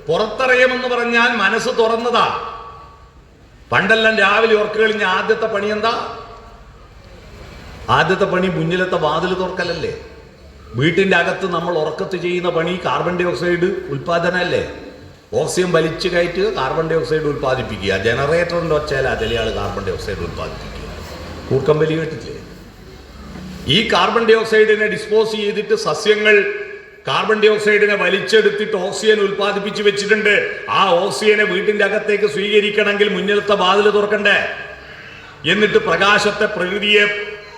പുറത്തറിയം എന്ന് പറഞ്ഞാൽ മനസ്സ് തുറന്നതാ. പണ്ടെല്ലാം രാവിലെ ഉറക്ക കഴിഞ്ഞ ആദ്യത്തെ പണി എന്താ? ആദ്യത്തെ പണി മുന്നിലത്തെ വാതിൽ തുറക്കലല്ലേ? വീട്ടിന്റെ അകത്ത് നമ്മൾ ഉറക്കത്ത് ചെയ്യുന്ന പണി കാർബൺ ഡൈ ഓക്സൈഡ് ഉൽപാദനമല്ലേ? ഓക്സിജൻ വലിച്ചു കയറ്റുക, കാർബൺ ഡൈ ഓക്സൈഡ് ഉൽപ്പാദിപ്പിക്കുക. ജനറേറ്ററിന്റെ ഒച്ചയില ചില ആൾ കാർബൺ ഡൈ ഓക്സൈഡ് ഉൽപ്പാദിപ്പിക്കുക. കൂർക്കമ്പലി കേട്ടില്ലേ? ഈ കാർബൺ ഡൈ ഓക്സൈഡിനെ ഡിസ്പോസ് ചെയ്തിട്ട് സസ്യങ്ങൾ കാർബൺ ഡൈ ഓക്സൈഡിനെ വലിച്ചെടുത്തിട്ട് ഓക്സിജൻ ഉൽപ്പാദിപ്പിച്ച് വെച്ചിട്ടുണ്ട്. ആ ഓക്സിജനെ വീട്ടിന്റെ അകത്തേക്ക് സ്വീകരിക്കണമെങ്കിൽ മുന്നിലത്തെ വാതിൽ തുറക്കണ്ടേ? എന്നിട്ട് പ്രകാശത്തെ, പ്രകൃതിയെ,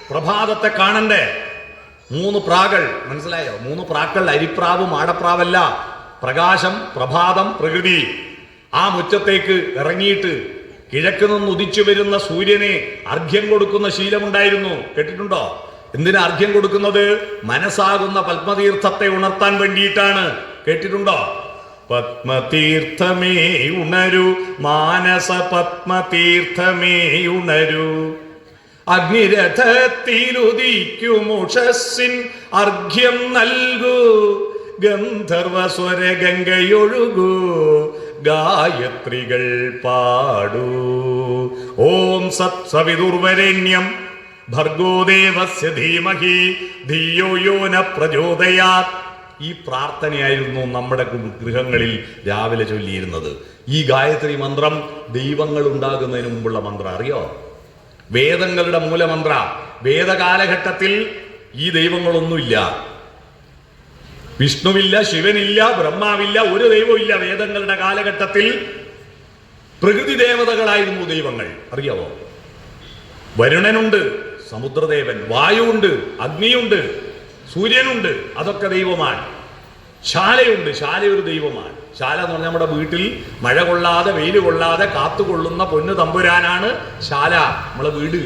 പ്രഭാതത്തെ കാണണ്ടേ? 3 പ്രാകൾ. മനസ്സിലായോ? 3 പ്രാക്കൾ. അരിപ്രാവ്, മാടപ്രാവല്ല. പ്രകാശം, പ്രഭാതം, പ്രകൃതി. ആ മുറ്റത്തേക്ക് ഇറങ്ങിയിട്ട് കിഴക്ക് നിന്ന് ഉദിച്ചു വരുന്ന സൂര്യനെ അർഘ്യം കൊടുക്കുന്ന ശീലമുണ്ടായിരുന്നു. കേട്ടിട്ടുണ്ടോ? എന്തിനാ അർഘ്യം കൊടുക്കുന്നത്? മനസ്സാകുന്ന പത്മതീർത്ഥത്തെ ഉണർത്താൻ വേണ്ടിയിട്ടാണ്. കേട്ടിട്ടുണ്ടോ? പത്മതീർത്ഥമേ ഉണരൂ, മാനസ പത്മതീർത്ഥമേ ഉണരൂ, അഗ്നിരഥത്തിലുദിക്കുമുഷസ്സിൻ അർഘ്യം നൽകൂ, ഗന്ധർവസ്വര ഗംഗയൊഴുകൂ, ഗായത്രികൾ പാടൂ. ഓം സത് സവിതുർവരേണ്യം ഭർഗോദേവസ്യ ധീമഹി ധിയോ യോ ന പ്രചോദയാത്. ഈ പ്രാർത്ഥനയായിരുന്നു നമ്മുടെ ഗൃഹങ്ങളിൽ രാവിലെ ചൊല്ലിയിരുന്നത്. ഈ ഗായത്രി മന്ത്രം ദൈവങ്ങൾ ഉണ്ടാകുന്നതിന് മുമ്പുള്ള മന്ത്രം. അറിയോ? വേദങ്ങളുടെ മൂലമന്ത്ര. വേദകാലഘട്ടത്തിൽ ഈ ദൈവങ്ങളൊന്നുമില്ല. വിഷ്ണുവില്ല, ശിവനില്ല, ബ്രഹ്മാവില്ല, ഒരു ദൈവവും ഇല്ല. വേദങ്ങളുടെ കാലഘട്ടത്തിൽ പ്രകൃതി ദേവതകളായിരുന്നു ദൈവങ്ങൾ, അറിയാവോ? വരുണനുണ്ട്, സമുദ്രദേവൻ, വായുവുണ്ട്, അഗ്നിയുണ്ട്, സൂര്യനുണ്ട്, അതൊക്കെ ദൈവമാണ്. ശാലയുണ്ട്, ശാല ഒരു ദൈവമാണ്. ശാല എന്ന് പറഞ്ഞാൽ നമ്മുടെ വീട്ടിൽ മഴ കൊള്ളാതെ വെയിൽ കൊള്ളാതെ കാത്തുകൊള്ളുന്ന പൊന്നു തമ്പുരാനാണ് ശാല, നമ്മളെ വീട്.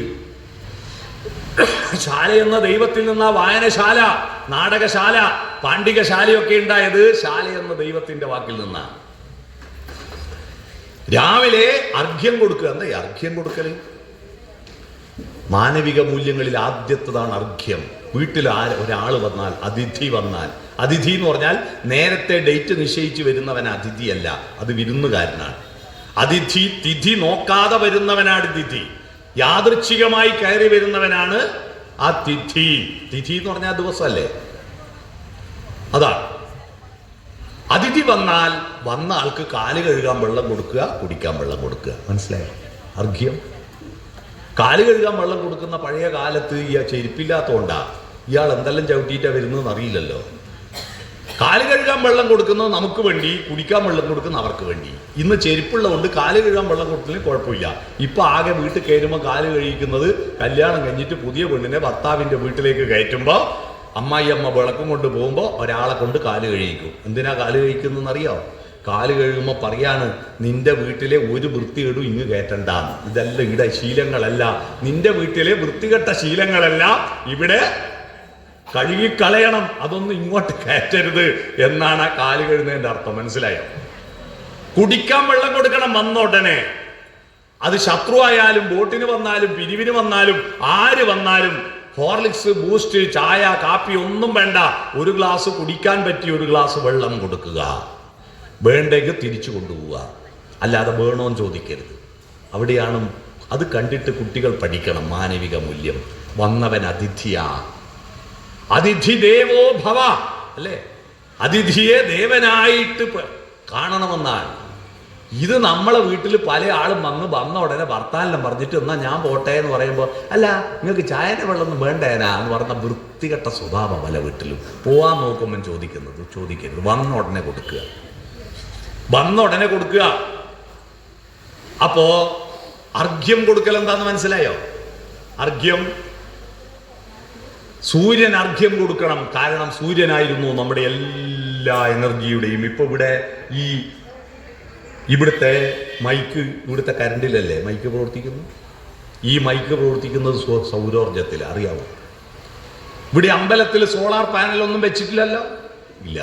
ശാല എന്ന ദൈവത്തിൽ നിന്നാ വായനശാല, നാടകശാല, പാണ്ഡികശാലയൊക്കെ ഉണ്ടായത് ശാല എന്ന ദൈവത്തിന്റെ വാക്കിൽ നിന്നാണ്. രാവിലെ അർഘ്യം കൊടുക്കുക. എന്താ ഈ അർഘ്യം കൊടുക്കല്? മാനവിക മൂല്യങ്ങളിൽ ആദ്യത്തതാണ് അർഘ്യം. വീട്ടിൽ ഒരാൾ വന്നാൽ, അതിഥി വന്നാൽ, അതിഥി എന്ന് പറഞ്ഞാൽ നേരത്തെ ഡേറ്റ് നിശ്ചയിച്ച് വരുന്നവൻ അതിഥിയല്ല, അത് വിരുന്നുകാരനാണ്. അതിഥി തിഥി നോക്കാതെ വരുന്നവനാണ് തിഥി. യാദൃച്ഛികമായി കയറി വരുന്നവനാണ് ആ തിഥി. തിഥി എന്ന് പറഞ്ഞാൽ ദിവസമല്ലേ, അതാണ്. അതിഥി വന്നാൽ വന്ന ആൾക്ക് കാല് കഴുകാൻ വെള്ളം കൊടുക്കുക, കുടിക്കാൻ വെള്ളം കൊടുക്കുക. മനസ്സിലായോ? അർഘ്യം. കാല് കഴുകാൻ വെള്ളം കൊടുക്കുന്ന പഴയ കാലത്ത് ചെരുപ്പില്ലാത്തതുകൊണ്ടാ ഇയാൾ എന്തെല്ലാം ചവിട്ടിയിട്ടാ വരുന്നതെന്ന് അറിയില്ലല്ലോ. കാല് കഴുകാൻ വെള്ളം കൊടുക്കുന്നത് നമുക്ക് വേണ്ടി, കുടിക്കാൻ വെള്ളം കൊടുക്കുന്ന അവർക്ക് വേണ്ടി. ഇന്ന് ചെരുപ്പുള്ളതുകൊണ്ട് കാല് കഴുകാൻ വെള്ളം കൊടുക്കുന്നതിന് കുഴപ്പമില്ല. ഇപ്പൊ ആകെ വീട്ടിൽ കയറുമ്പോൾ കാല് കഴിക്കുന്നത് കല്യാണം കഴിഞ്ഞിട്ട് പുതിയ പെണ്ണിനെ ഭർത്താവിന്റെ വീട്ടിലേക്ക് കയറ്റുമ്പോൾ അമ്മായിയമ്മ വിളക്കും കൊണ്ട് പോകുമ്പോൾ ഒരാളെ കൊണ്ട് കാല് കഴിക്കും. എന്തിനാ കാല് കഴിക്കുന്നതെന്ന് അറിയോ? കാല് കഴുകുമ്പോൾ പറയാണ്, നിന്റെ വീട്ടിലെ ഒരു വൃത്തികേടും ഇങ്ങ് കയറ്റണ്ടാന്ന്. ഇതെല്ലാം ഇവിടെ ശീലങ്ങളല്ല, നിന്റെ വീട്ടിലെ വൃത്തികെട്ട ശീലങ്ങളല്ല ഇവിടെ കഴുകിക്കളയണം, അതൊന്നും ഇങ്ങോട്ട് കയറ്റരുത് എന്നാണ് ആ കാല് കഴുകുന്നതിന്റെ അർത്ഥം. മനസ്സിലായോ? കുടിക്കാൻ വെള്ളം കൊടുക്കണം വന്ന ഉടനെ. അത് ശത്രു ആയാലും ബോട്ടിന് വന്നാലും പിരിവിന് വന്നാലും ആര് വന്നാലും ഹോർലിക്സ്, ബൂസ്റ്റ്, ചായ, കാപ്പി ഒന്നും വേണ്ട. ഒരു ഗ്ലാസ് കുടിക്കാൻ പറ്റിയ ഒരു ഗ്ലാസ് വെള്ളം കൊടുക്കുക. വേണ്ടെങ്കിൽ തിരിച്ചു കൊണ്ടുപോവുക, അല്ലാതെ വേണോന്ന് ചോദിക്കരുത്. അവിടെയാണ് അത് കണ്ടിട്ട് കുട്ടികൾ പഠിക്കണം മാനവിക മൂല്യം. വന്നവൻ അതിഥിയാ, അതിഥി ദേവോ ഭവ അല്ലേ? അതിഥിയെ ദേവനായിട്ട് കാണണമെന്നാണ്. ഇത് നമ്മളെ വീട്ടിൽ പല ആളും വന്ന ഉടനെ ഭർത്താവിനെല്ലാം പറഞ്ഞിട്ട് എന്നാ ഞാൻ പോട്ടെ എന്ന് പറയുമ്പോൾ, അല്ല നിങ്ങൾക്ക് ചായൻ്റെ വെള്ളമൊന്നും വേണ്ടേനാ എന്ന് പറഞ്ഞ വൃത്തികെട്ട സ്വഭാവം പല വീട്ടിലും. പോവാൻ നോക്കുമ്പോൾ ചോദിക്കരുത്, വന്ന ഉടനെ കൊടുക്കുക, വന്ന ഉടനെ കൊടുക്കുക. അപ്പോ അർഘ്യം കൊടുക്കൽ എന്താന്ന് മനസ്സിലായോ? അർഘ്യം, സൂര്യൻ അർഘ്യം കൊടുക്കണം. കാരണം സൂര്യനായിരുന്നു നമ്മുടെ എല്ലാ എനർജിയുടെയും. ഇപ്പൊ ഇവിടുത്തെ മൈക്ക്, ഇവിടുത്തെ കരണ്ടിലല്ലേ മൈക്ക് പ്രവർത്തിക്കുന്നു. ഈ മൈക്ക് പ്രവർത്തിക്കുന്നത് സൗരോർജത്തിൽ, അറിയാവോ? ഇവിടെ അമ്പലത്തിൽ സോളാർ പാനലൊന്നും വെച്ചിട്ടില്ലല്ലോ, ഇല്ല.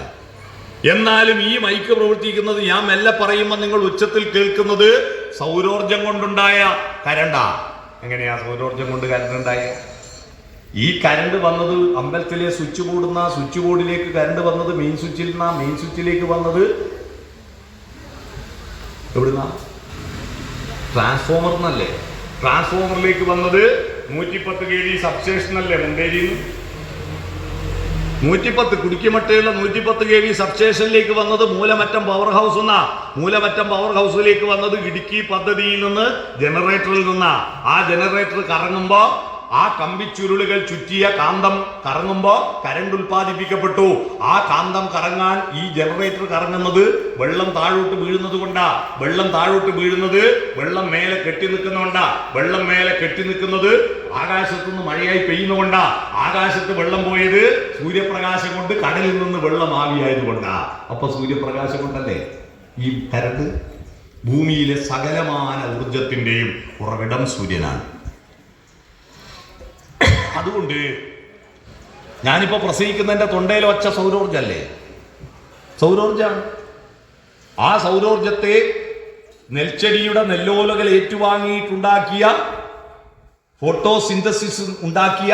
എന്നാലും ഈ മൈക്ക് പ്രവർത്തിക്കുന്നത്, ഞാൻ മെല്ലെ പറയുമ്പോൾ നിങ്ങൾ ഉച്ചത്തിൽ കേൾക്കുന്നത് സൗരോർജം കൊണ്ടുണ്ടായ കരണ്ടാ. എങ്ങനെയാ സൗരോർജം കൊണ്ട് കരണ്ട് ഉണ്ടായ? ഈ കരണ്ട് വന്നത് അമ്പലത്തിലെ സ്വിച്ച് ബോർഡിലേക്ക് കരണ്ട് വന്നത് മെയിൻ സ്വിച്ചിൽ നിന്നാ. മെയിൻ സ്വിച്ചിലേക്ക് വന്നത് എവിടുന്നാ? ട്രാൻസ്ഫോമർ എന്നല്ലേ? ട്രാൻസ്ഫോമറിലേക്ക് വന്നത് 110 kV സബ്സ്റ്റേഷൻ അല്ലേ? മുണ്ടേരിയിൽ 110 കുടിക്കുമട്ടയുള്ള 110 kV സബ്സ്റ്റേഷനിലേക്ക് വന്നത് മൂലമറ്റം പവർ ഹൗസ് എന്നാ. മൂലമറ്റം പവർ ഹൗസിലേക്ക് വന്നത് ഇടുക്കി പദ്ധതിയിൽ നിന്ന്, ജനറേറ്ററിൽ നിന്നാ. ആ ജനറേറ്റർ കറങ്ങുമ്പോ ആ കമ്പിച്ചുരുളുകൾ ചുറ്റിയ കാന്തം കറങ്ങുമ്പോ കരണ്ട് ഉൽപ്പാദിപ്പിക്കപ്പെട്ടു. ആ കാന്തം കറങ്ങാൻ ഈ ജനറേറ്റർ കറങ്ങുന്നത് വെള്ളം താഴോട്ട് വീഴുന്നത് കൊണ്ടാ. വെള്ളം താഴോട്ട് വീഴുന്നത് വെള്ളം മേലെ കെട്ടി നിൽക്കുന്നതുകൊണ്ടാ. വെള്ളം മേലെ കെട്ടി നിൽക്കുന്നത് ആകാശത്തുനിന്ന് മഴയായി പെയ്യുന്നതുകൊണ്ടാ. ആകാശത്ത് വെള്ളം പോയത് സൂര്യപ്രകാശം കൊണ്ട് കടലിൽ നിന്ന് വെള്ളം ആവിയായതുകൊണ്ടാ. അപ്പൊ സൂര്യപ്രകാശം കൊണ്ടല്ലേ ഈ കരണ്ട്? ഭൂമിയിലെ സകലമാന ഊർജത്തിന്റെയും ഉറവിടം സൂര്യനാണ്. അതുകൊണ്ട് ഞാനിപ്പോ പ്രസംഗിക്കുന്നതിന്റെ തൊണ്ടയിൽ വച്ച സൗരോർജല്ലേ? സൗരോർജാണ്. ആ സൗരോർജത്തെ നെൽച്ചെടിയുടെ നെല്ലോലകൾ ഏറ്റുവാങ്ങിയിട്ടുണ്ടാക്കിയ, ഫോട്ടോസിന്തസിസ് ഉണ്ടാക്കിയ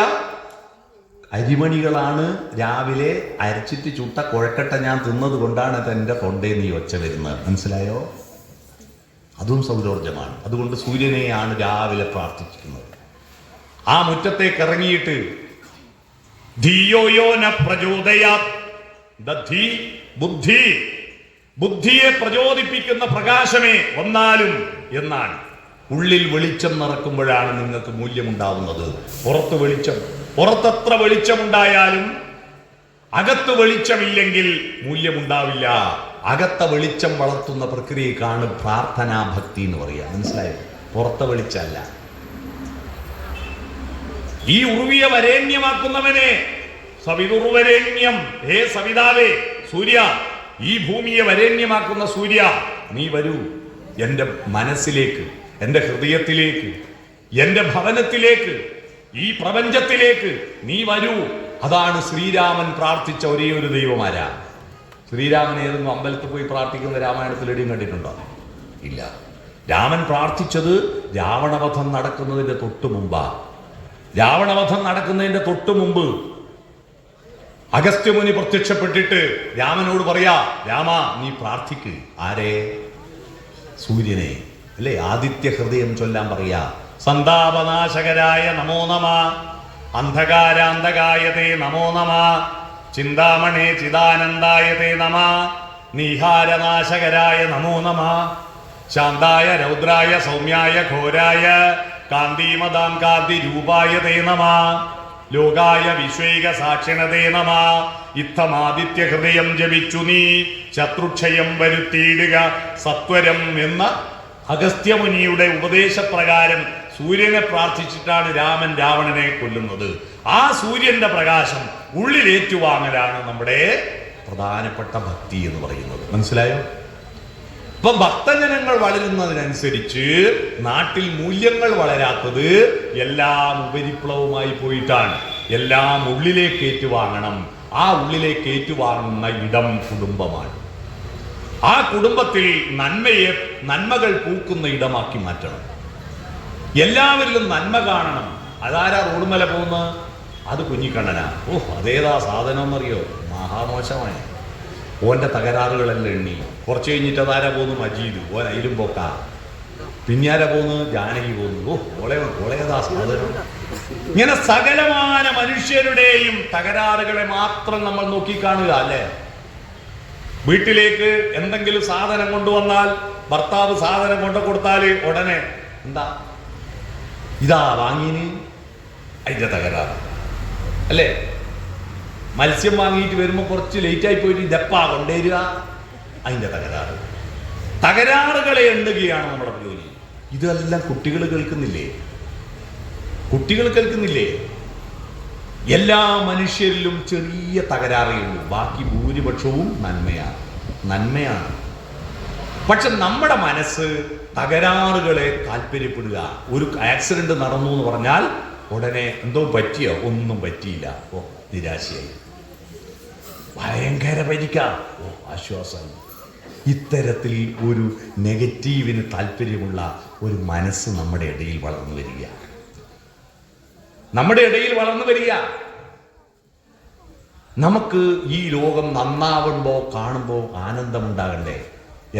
അരിമണികളാണ് രാവിലെ അരച്ചിട്ട് ചുട്ട കുഴക്കട്ട ഞാൻ തിന്നത് കൊണ്ടാണ് അത് എൻ്റെ തൊണ്ടയിൽ നീ ഒച്ച വരുന്നത്. മനസ്സിലായോ? അതും സൗരോർജമാണ്. അതുകൊണ്ട് സൂര്യനെയാണ് രാവിലെ പ്രാർത്ഥിക്കുന്നത്. ആ മുറ്റത്തേക്ക് ഇറങ്ങിയിട്ട് ബുദ്ധിയെ പ്രചോദിപ്പിക്കുന്ന പ്രകാശമേ വന്നാലും എന്നാണ്. ഉള്ളിൽ വെളിച്ചം നിറക്കുമ്പോഴാണ് നിങ്ങൾക്ക് മൂല്യമുണ്ടാവുന്നത്. പുറത്തെത്ര വെളിച്ചമുണ്ടായാലും അകത്ത് വെളിച്ചമില്ലെങ്കിൽ മൂല്യമുണ്ടാവില്ല. അകത്ത വെളിച്ചം വളർത്തുന്ന പ്രക്രിയക്കാണ് പ്രാർത്ഥനാ ഭക്തി എന്ന് പറയുക. മനസ്സിലായോ? പുറത്തെ വെളിച്ചമല്ല. ഈ ഉർവിയെ വരേണ്യമാക്കുന്നവനെ സവിതുർവരേണ്യം, ഹേ സവിതാവേ സൂര്യ, ഈ ഭൂമിയെ വരേണ്യമാക്കുന്ന സൂര്യ, നീ വരൂ എൻ്റെ മനസ്സിലേക്ക്, എൻ്റെ ഹൃദയത്തിലേക്ക്, എൻ്റെ ഭവനത്തിലേക്ക്, ഈ പ്രപഞ്ചത്തിലേക്ക് നീ വരൂ. അതാണ് ശ്രീരാമൻ പ്രാർത്ഥിച്ച ഒരേ ഒരു ദൈവമാരാ. ശ്രീരാമൻ ഏതെങ്കിലും അമ്പലത്തിൽ പോയി പ്രാർത്ഥിക്കുന്ന രാമായണത്തിൽ എവിടെയും കണ്ടിട്ടുണ്ടോ? ഇല്ല. രാമൻ പ്രാർത്ഥിച്ചത് രാവണവധം നടക്കുന്നതിന്റെ തൊട്ടു മുമ്പാ. രാവണവധം നടക്കുന്നതിന്റെ തൊട്ടു മുമ്പ് അഗസ്ത്യമുനി പ്രത്യക്ഷപ്പെട്ടിട്ട് രാമനോട് പറയാ, രാമ നീ പ്രാർത്ഥിക്ക്. ആരെ? സൂര്യനെ, അല്ലേ? ആദിത്യ ഹൃദയം ചൊല്ലാൻ പറയാ. സന്താപനാശകരായ നമോ നമ, അന്ധകാരാന്തകായതേ നമോ നമ, ചിന്താമണേ ചിദാനന്ദായതേ നമ, നീഹാരനാശകരായ നമോ നമ, ശാന്തായ രൗദ്രായ സൗമ്യായ ഘോരായ കാന്തിമതാം കാന്തി രൂപായ തേ നമ, ലോകായ വിശ്വേക സാക്ഷിണതേ നമ. ഇത്തമാദിത്യ ഹൃദയം ജപിച്ചു നീ ശത്രുക്ഷയം വരുത്തിയിടുക സത്വരം എന്ന അഗസ്ത്യമുനിയുടെ ഉപദേശപ്രകാരം സൂര്യനെ പ്രാർത്ഥിച്ചിട്ടാണ് രാമൻ രാവണനെ കൊല്ലുന്നത്. ആ സൂര്യന്റെ പ്രകാശം ഉള്ളിലേറ്റുവാങ്ങലാണ് നമ്മുടെ പ്രധാനപ്പെട്ട ഭക്തി എന്ന് പറയുന്നത്. മനസ്സിലായോ? ഇപ്പൊ ഭക്തജനങ്ങൾ വളരുന്നതിനനുസരിച്ച് നാട്ടിൽ മൂല്യങ്ങൾ വളരാത്തത് എല്ലാം ഉപരിപ്ലവമായി പോയിട്ടാണ്. എല്ലാം ഉള്ളിലേക്ക് ഏറ്റുവാങ്ങണം. ആ ഉള്ളിലേക്ക് ഏറ്റുവാങ്ങുന്ന ഇടം കുടുംബമാണ്. ആ കുടുംബത്തിൽ നന്മകൾ പൂക്കുന്ന ഇടമാക്കി മാറ്റണം. എല്ലാവരിലും നന്മ കാണണം. അതാരാ റോഡുമല പോകുന്നത്? അത് കുഞ്ഞിക്കണ്ണനാ. അതേതാ സാധനം എന്നറിയോ? മഹാമോശമായി. ഓന്റെ തകരാറുകളെല്ലാം എണ്ണി. കുറച്ച് കഴിഞ്ഞിട്ട് അതാരാ പോകുന്നു? മജീദ്. ഓൻ അതിലും പോക്ക. പിന്നാരാ പോകുന്നു? ജാനകി പോകുന്നു. ഓളേതാ സാധനം? ഇങ്ങനെ സകലമാന മനുഷ്യരുടെയും തകരാറുകളെ മാത്രം നമ്മൾ നോക്കിക്കാണുക, അല്ലേ? വീട്ടിലേക്ക് എന്തെങ്കിലും സാധനം കൊണ്ടുവന്നാൽ, ഭർത്താവ് സാധനം കൊണ്ടു കൊടുത്താൽ ഉടനെ എന്താ ഇതാ വാങ്ങിന്, അതിന്റെ തകരാറ്, അല്ലേ? മത്സ്യം വാങ്ങിയിട്ട് വരുമ്പോൾ കുറച്ച് ലേറ്റായി പോയിട്ട് ഇതെപ്പാ കൊണ്ടുവരിക, അതിന്റെ തകരാറ്. തകരാറുകളെ എണ്ണുകയാണ് നമ്മുടെ ജോലി. ഇതെല്ലാം കുട്ടികൾ കേൾക്കുന്നില്ലേ? കുട്ടികൾ കേൾക്കുന്നില്ലേ? എല്ലാ മനുഷ്യരിലും ചെറിയ തകരാറേ ഉള്ളൂ. ബാക്കി ഭൂരിപക്ഷവും നന്മയാണ്. പക്ഷെ നമ്മുടെ മനസ്സ് തകരാറുകളെ താല്പര്യപ്പെടുക. ഒരു ആക്സിഡന്റ് നടന്നു എന്ന് പറഞ്ഞാൽ ഉടനെ എന്തോ പറ്റിയോ? ഒന്നും പറ്റിയില്ല. നിരാശയായി. ഭയങ്കര പരിക്ക. ആശ്വാസം. ഇത്തരത്തിൽ ഒരു നെഗറ്റീവിന് താല്പര്യമുള്ള ഒരു മനസ്സ് നമ്മുടെ ഇടയിൽ വളർന്നു വരിക. നമുക്ക് ഈ ലോകം നന്നാവുമ്പോൾ കാണുമ്പോൾ ആനന്ദമുണ്ടാകണ്ടേ?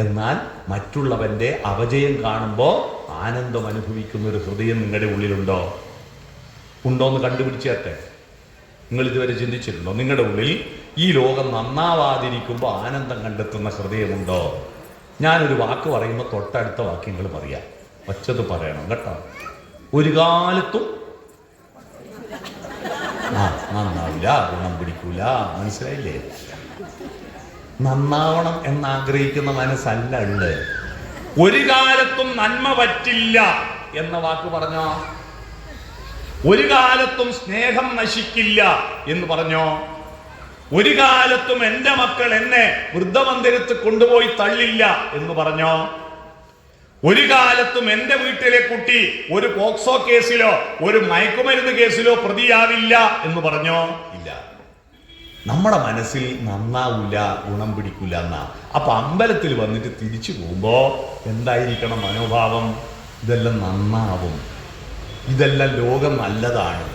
എന്നാൽ മറ്റുള്ളവന്റെ അപജയം കാണുമ്പോൾ ആനന്ദം അനുഭവിക്കുന്ന ഒരു ഹൃദയം നിങ്ങളുടെ ഉള്ളിലുണ്ടോ? ഉണ്ടോന്ന് കണ്ടുപിടിച്ചേട്ടെ. നിങ്ങൾ ഇതുവരെ ചിന്തിച്ചിട്ടുണ്ടോ? നിങ്ങളുടെ ഉള്ളിൽ ഈ ലോകം നന്നാവാതിരിക്കുമ്പോൾ ആനന്ദം കണ്ടെത്തുന്ന ഹൃദയമുണ്ടോ? ഞാനൊരു വാക്ക് പറയുമ്പോൾ തൊട്ടടുത്ത വാക്ക് നിങ്ങൾ പറയാ. ഒച്ചത് പറയണം കേട്ടോ. ഒരു കാലത്തും നന്നാവില്ല, ഗുണം പിടിക്കൂല. മനസ്സിലായില്ലേ? നന്നാവണം എന്നാഗ്രഹിക്കുന്ന മനസ്സല്ല ഉണ്ട്. ഒരു കാലത്തും നന്മ പറ്റില്ല എന്ന വാക്ക് പറഞ്ഞോ? ഒരു കാലത്തും സ്നേഹം നശിക്കില്ല എന്ന് പറഞ്ഞോ? ഒരു കാലത്തും എൻ്റെ മക്കൾ എന്നെ വൃദ്ധമന്ദിരത്തിൽ കൊണ്ടുപോയി തള്ളില്ല എന്ന് പറഞ്ഞോ? ഒരു കാലത്തും എൻ്റെ വീട്ടിലെ കുട്ടി ഒരു പോക്സോ കേസിലോ ഒരു മയക്കുമരുന്ന് കേസിലോ പ്രതിയാവില്ല എന്ന് പറഞ്ഞോ? ഇല്ല. നമ്മുടെ മനസ്സിൽ നന്നാവില്ല, ഗുണം പിടിക്കില്ല എന്നാ. അപ്പൊ അമ്പലത്തിൽ വന്നിട്ട് തിരിച്ചു പോകുമ്പോ എന്തായിരിക്കണം മനോഭാവം? ഇതെല്ലാം നന്നാവും, ഇതെല്ലാം ലോകം നല്ലതാണ്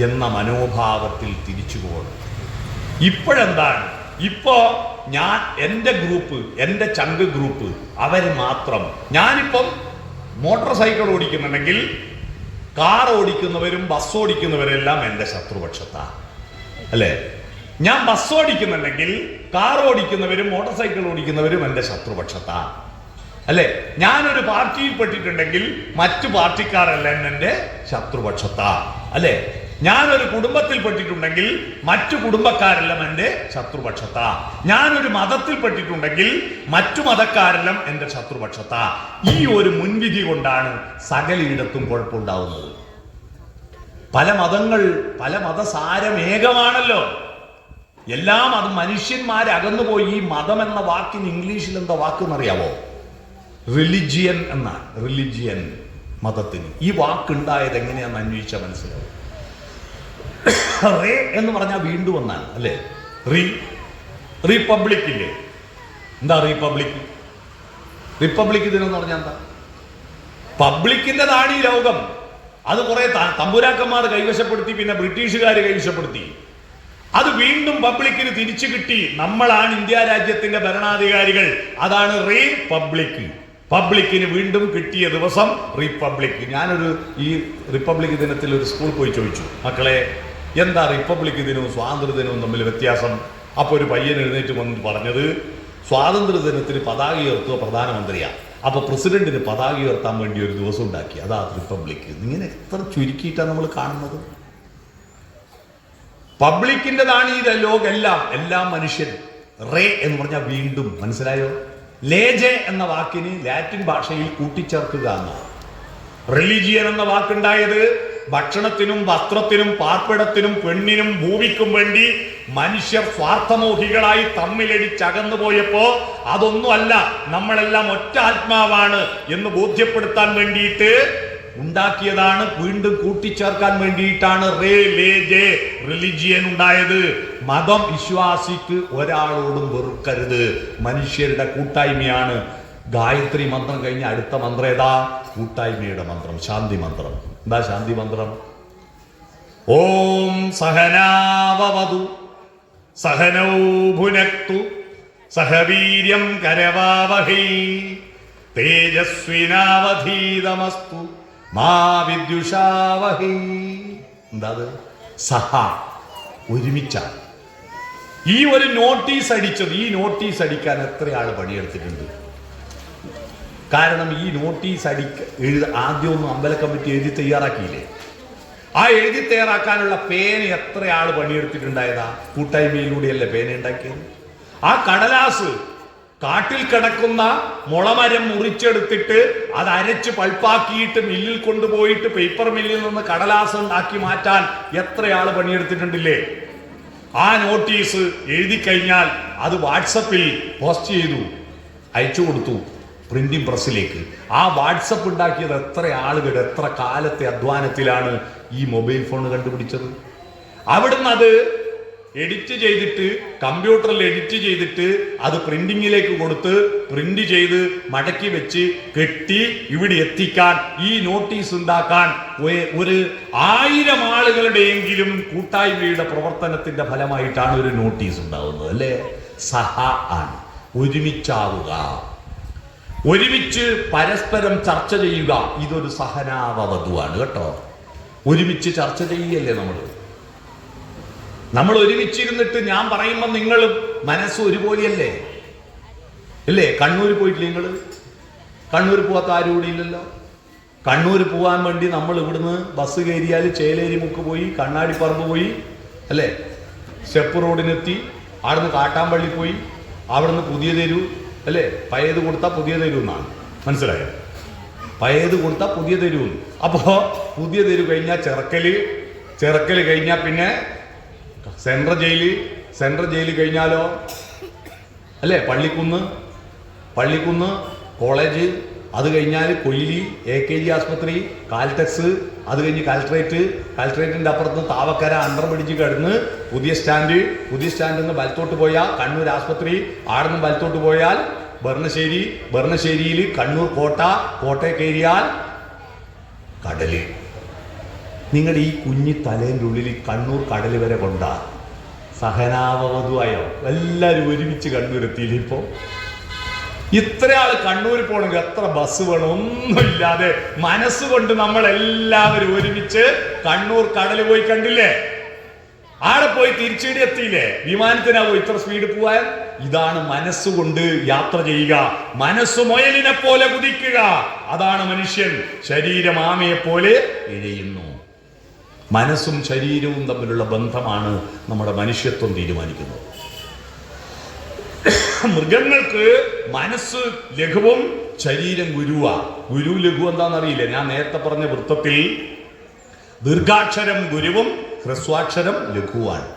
എന്ന മനോഭാവത്തിൽ തിരിച്ചു പോകണം. ഇപ്പോഴെന്താണ്? ഇപ്പോ ഞാൻ എൻ്റെ ഗ്രൂപ്പ്, എൻ്റെ ചങ്ക് ഗ്രൂപ്പ്, അവര് മാത്രം. ഞാനിപ്പം മോട്ടോർ സൈക്കിൾ ഓടിക്കുന്നുണ്ടെങ്കിൽ കാർ ഓടിക്കുന്നവരും ബസ് ഓടിക്കുന്നവരെല്ലാം എൻ്റെ ശത്രുപക്ഷത്താണ്, അല്ലേ? ഞാൻ ബസ് ഓടിക്കുന്നുണ്ടെങ്കിൽ കാർ ഓടിക്കുന്നവരും മോട്ടോർ സൈക്കിൾ ഓടിക്കുന്നവരും എൻ്റെ ശത്രുപക്ഷത്താണ്, അല്ലേ? ഞാനൊരു പാർട്ടിയിൽ പെട്ടിട്ടുണ്ടെങ്കിൽ മറ്റു പാർട്ടിക്കാരെല്ലാം എൻ്റെ ശത്രുപക്ഷത്താണ്, അല്ലേ? ഞാനൊരു കുടുംബത്തിൽപ്പെട്ടിട്ടുണ്ടെങ്കിൽ മറ്റു കുടുംബക്കാരെല്ലാം എൻ്റെ ശത്രുപക്ഷത്താ. ഞാനൊരു മതത്തിൽപ്പെട്ടിട്ടുണ്ടെങ്കിൽ മറ്റു മതക്കാരെല്ലാം എൻ്റെ ശത്രുപക്ഷത്താ. ഈ ഒരു മുൻവിധി കൊണ്ടാണ് സകലയിടത്തും കുഴപ്പമുണ്ടാവുന്നത്. പല മതങ്ങൾ, പല മതസാരം ഏകമാണല്ലോ. എല്ലാം അത് മനുഷ്യന്മാരകന്നുപോയി. ഈ മതം എന്ന വാക്കിന് ഇംഗ്ലീഷിൽ എന്താ വാക്കെന്നറിയാവോ? റിലിജിയൻ എന്നാണ്. റിലിജിയൻ, മതത്തിന്. ഈ വാക്കുണ്ടായത് എങ്ങനെയാണെന്ന് അന്വേഷിച്ചാൽ മനസ്സിലാവും. റേ എന്ന് പറഞ്ഞാൽ വീണ്ടും എന്നാണ്, അല്ലേ? റിപ്പബ്ലിക് ഇല്ലേ? എന്താ റിപ്പബ്ലിക്? റിപ്പബ്ലിക് ദിനം പറഞ്ഞാൽ എന്താ? പബ്ലിക്കിൻ്റെതാണ് ഈ ലോകം. അത് കുറെ തമ്പുരാക്കന്മാർ കൈവശപ്പെടുത്തി, പിന്നെ ബ്രിട്ടീഷുകാർ കൈവശപ്പെടുത്തി. അത് വീണ്ടും പബ്ലിക്കിന് തിരിച്ചു കിട്ടി. നമ്മളാണ് ഇന്ത്യ രാജ്യത്തിന്റെ ഭരണാധികാരികൾ. അതാണ് റിപ്പബ്ലിക്. പബ്ലിക്കിന് വീണ്ടും കിട്ടിയ ദിവസം റിപ്പബ്ലിക്. ഞാനൊരു ഈ റിപ്പബ്ലിക് ദിനത്തിൽ ഒരു സ്കൂളിൽ പോയി ചോദിച്ചു, മക്കളെ എന്താ റിപ്പബ്ലിക് ദിനവും സ്വാതന്ത്ര്യദിനവും തമ്മിൽ വ്യത്യാസം? അപ്പോൾ ഒരു പയ്യൻ എഴുന്നേറ്റ് വന്നിട്ട് പറഞ്ഞത്, സ്വാതന്ത്ര്യദിനത്തിന് പതാക ഉയർത്തുക പ്രധാനമന്ത്രിയാണ്, അപ്പോൾ പ്രസിഡന്റിന് പതാക ഉയർത്താൻ വേണ്ടി ഒരു ദിവസം ഉണ്ടാക്കി, അതാ റിപ്പബ്ലിക്. ഇങ്ങനെ എത്ര ചുരുക്കിയിട്ടാണ് നമ്മൾ കാണുന്നത്. പബ്ലിക്കിൻ്റെതാണ് ഈ ലോകം. എല്ലാം മനുഷ്യൻ. റേ എന്ന് പറഞ്ഞാൽ വീണ്ടും. മനസ്സിലായോ? ലേജെ എന്ന വാക്കിന് ലാറ്റിൻ ഭാഷയിൽ കൂട്ടിച്ചേർക്കുക എന്നാണ്. റിലിജിയൻ എന്ന വാക്കുണ്ടായത് ഭക്ഷണത്തിനും വസ്ത്രത്തിനും പാർപ്പിടത്തിനും പെണ്ണിനും ഭൂമിക്കും വേണ്ടി മനുഷ്യർ സ്വാർത്ഥമോഹികളായി തമ്മിലടിച്ചകന്നു പോയപ്പോ അതൊന്നുമല്ല, നമ്മളെല്ലാം ഒറ്റ ആത്മാവാണ് എന്ന് ബോധ്യപ്പെടുത്താൻ വേണ്ടിയിട്ട് ഉണ്ടാക്കിയതാണ്. വീണ്ടും കൂട്ടിച്ചേർക്കാൻ വേണ്ടിയിട്ടാണ് റിലിജിയൻ ഉണ്ടായത്. മതം വിശ്വാസിക്ക് ഒരാളോടും വെറുക്കരുത്. മനുഷ്യരുടെ കൂട്ടായ്മയാണ്. ഗായത്രി മന്ത്രം കഴിഞ്ഞ അടുത്ത മന്ത്രം ഏതാ? കൂട്ടായ്മയുടെ മന്ത്രം, ശാന്തി മന്ത്രം. എന്താ ശാന്തി മന്ത്രം? ഓം സഹനാവവതു സഹനൗ ഭുനക്തു സഹവീര്യം കരവാവഹൈ തേജസ്വിനാവധീതമസ്തു മാ വിദ്യുഷാവഹൈ. എന്താ? സഹ, ഒരുമിച്ച. ഈ ഒരു നോട്ടീസ് അടിച്ചത്, ഈ നോട്ടീസ് അടിക്കാൻ എത്ര ആള് പണിയെടുത്തിട്ടുണ്ട്? കാരണം ഈ നോട്ടീസ് ആദ്യമൊന്നും അമ്പല കമ്മിറ്റി എഴുതി തയ്യാറാക്കിയില്ലേ? ആ എഴുതി തയ്യാറാക്കാനുള്ള പേന എത്ര ആള് പണിയെടുത്തിട്ടുണ്ടായതാ? കൂട്ടായ്മയിലൂടെയല്ലേ പേന ഉണ്ടാക്കിയത്. ആ കടലാസ് കാട്ടിൽ കിടക്കുന്ന മുളമരം മുറിച്ചെടുത്തിട്ട് അത് അരച്ച് പൾപ്പാക്കിയിട്ട് മില്ലിൽ കൊണ്ടുപോയിട്ട് പേപ്പർ മില്ലിൽ നിന്ന് കടലാസ് ഉണ്ടാക്കി മാറ്റാൻ എത്ര ആള് പണിയെടുത്തിട്ടുണ്ടില്ലേ? ആ നോട്ടീസ് എഴുതി കഴിഞ്ഞാൽ അത് വാട്സപ്പിൽ പോസ്റ്റ് ചെയ്തു, അയച്ചു കൊടുത്തു പ്രിന്റിംഗ് പ്രസ്സിലേക്ക്. ആ വാട്സപ്പ് ഉണ്ടാക്കിയത് എത്ര ആളുകൾ, എത്ര കാലത്തെ അധ്വാനത്തിലാണ് ഈ മൊബൈൽ ഫോൺ കണ്ടുപിടിച്ചത്. അവിടുന്ന് അത് എഡിറ്റ് ചെയ്തിട്ട്, കമ്പ്യൂട്ടറിൽ എഡിറ്റ് ചെയ്തിട്ട് അത് പ്രിന്റിങ്ങിലേക്ക് കൊടുത്ത് പ്രിന്റ് ചെയ്ത് മടക്കി വെച്ച് കെട്ടി ഇവിടെ എത്തിക്കാൻ, ഈ നോട്ടീസ് ഉണ്ടാക്കാൻ ഒരു 1000 ആളുകളുടെയെങ്കിലും കൂട്ടായ്മയുടെ പ്രവർത്തനത്തിന്റെ ഫലമായിട്ടാണ് ഒരു നോട്ടീസ് ഉണ്ടാവുന്നത്, അല്ലേ? സഹ ആണ്, ഒരുമിച്ചാവുക, ഒരുമിച്ച് പരസ്പരം ചർച്ച ചെയ്യുക. ഇതൊരു സഹനാവവധുവാണ് കേട്ടോ. ഒരുമിച്ച് ചർച്ച ചെയ്യല്ലേ നമ്മൾ ഒരുമിച്ചിരുന്നിട്ട് ഞാൻ പറയുമ്പോൾ നിങ്ങൾ മനസ്സ് ഒരുപോലെയല്ലേ? അല്ലേ? കണ്ണൂർ പോയിട്ടില്ല നിങ്ങൾ? കണ്ണൂർ പോകാത്ത ആരും കൂടി ഇല്ലല്ലോ. കണ്ണൂർ പോകാൻ വേണ്ടി നമ്മൾ ഇവിടുന്ന് ബസ് കയറിയാൽ ചേലേരിമുക്ക് പോയി, കണ്ണാടിപ്പറമ്പ് പോയി, അല്ലേ? സ്റ്റെപ്പ് റോഡിനെത്തി, അവിടുന്ന് കാട്ടാമ്പള്ളി പോയി, അവിടുന്ന് പുതിയ തെരു, അല്ലേ? പഴയത് കൊടുത്താൽ പുതിയ തെരു എന്നാണ്. മനസ്സിലായോ? പഴയത് കൊടുത്താൽ പുതിയ തെരു. അപ്പോൾ പുതിയ തെരു കഴിഞ്ഞാൽ ചിറക്കൽ കഴിഞ്ഞാൽ പിന്നെ സെൻട്രൽ ജയില് കഴിഞ്ഞാലോ, അല്ലേ? പള്ളിക്കുന്ന് കോളേജ്, അത് കഴിഞ്ഞാൽ കൊയിലി, AKG ആസ്പത്രി, കാൽടെക്സ്, അത് കഴിഞ്ഞ് കലക്ട്രേറ്റിന്റെ അപ്പുറത്ത് താവക്കര അണ്ടർ ബ്രിഡ്ജ് കടന്ന് പുതിയ സ്റ്റാൻഡിൽ നിന്ന് വലത്തോട്ട് പോയാൽ കണ്ണൂർ ആസ്പത്രി, ആടുന്ന് വലത്തോട്ട് പോയാൽ ഭരണശ്ശേരിയിൽ കണ്ണൂർ കോട്ടയെ കയറിയാൽ കടല്. നിങ്ങളുടെ ഈ കുഞ്ഞി തലേൻ്റെ ഉള്ളിൽ കണ്ണൂർ കടൽ വരെ കൊണ്ടാ സഹനാവവധുവായോ? എല്ലാവരും ഒരുമിച്ച് കണ്ണൂരെത്തിയില്ല. ഇപ്പോൾ ഇത്ര ആൾ കണ്ണൂർ പോകണമെങ്കിൽ എത്ര ബസ് വേണം? ഒന്നുമില്ലാതെ മനസ്സുകൊണ്ട് നമ്മൾ എല്ലാവരും ഒരുമിച്ച് കണ്ണൂർ കടൽ പോയി കണ്ടില്ലേ? ആടെ പോയി തിരിച്ചിടെ എത്തിയില്ലേ? വിമാനത്തിനാ പോയി ഇത്ര സ്പീഡ് പോവാൻ. ഇതാണ് മനസ്സുകൊണ്ട് യാത്ര ചെയ്യുക. മനസ്സ് മുയലിനെ പോലെ കുതിക്കുക. അതാണ് മനുഷ്യൻ. ശരീരം ആമയെ പോലെ ഇഴയുന്നു. മനസ്സും ശരീരവും തമ്മിലുള്ള ബന്ധമാണ് നമ്മുടെ മനുഷ്യത്വം തീരുമാനിക്കുന്നത്. മൃഗങ്ങൾക്ക് മനസ്സ് ലഘുവും ശരീരം ഗുരുവാ. ഗുരു ലഘു എന്താണെന്നറിയില്ല. ഞാൻ നേരത്തെ പറഞ്ഞ വൃത്തത്തിൽ ദീർഘാക്ഷരം ഗുരുവും ഹ്രസ്വാക്ഷരം ലഘുവാണ്.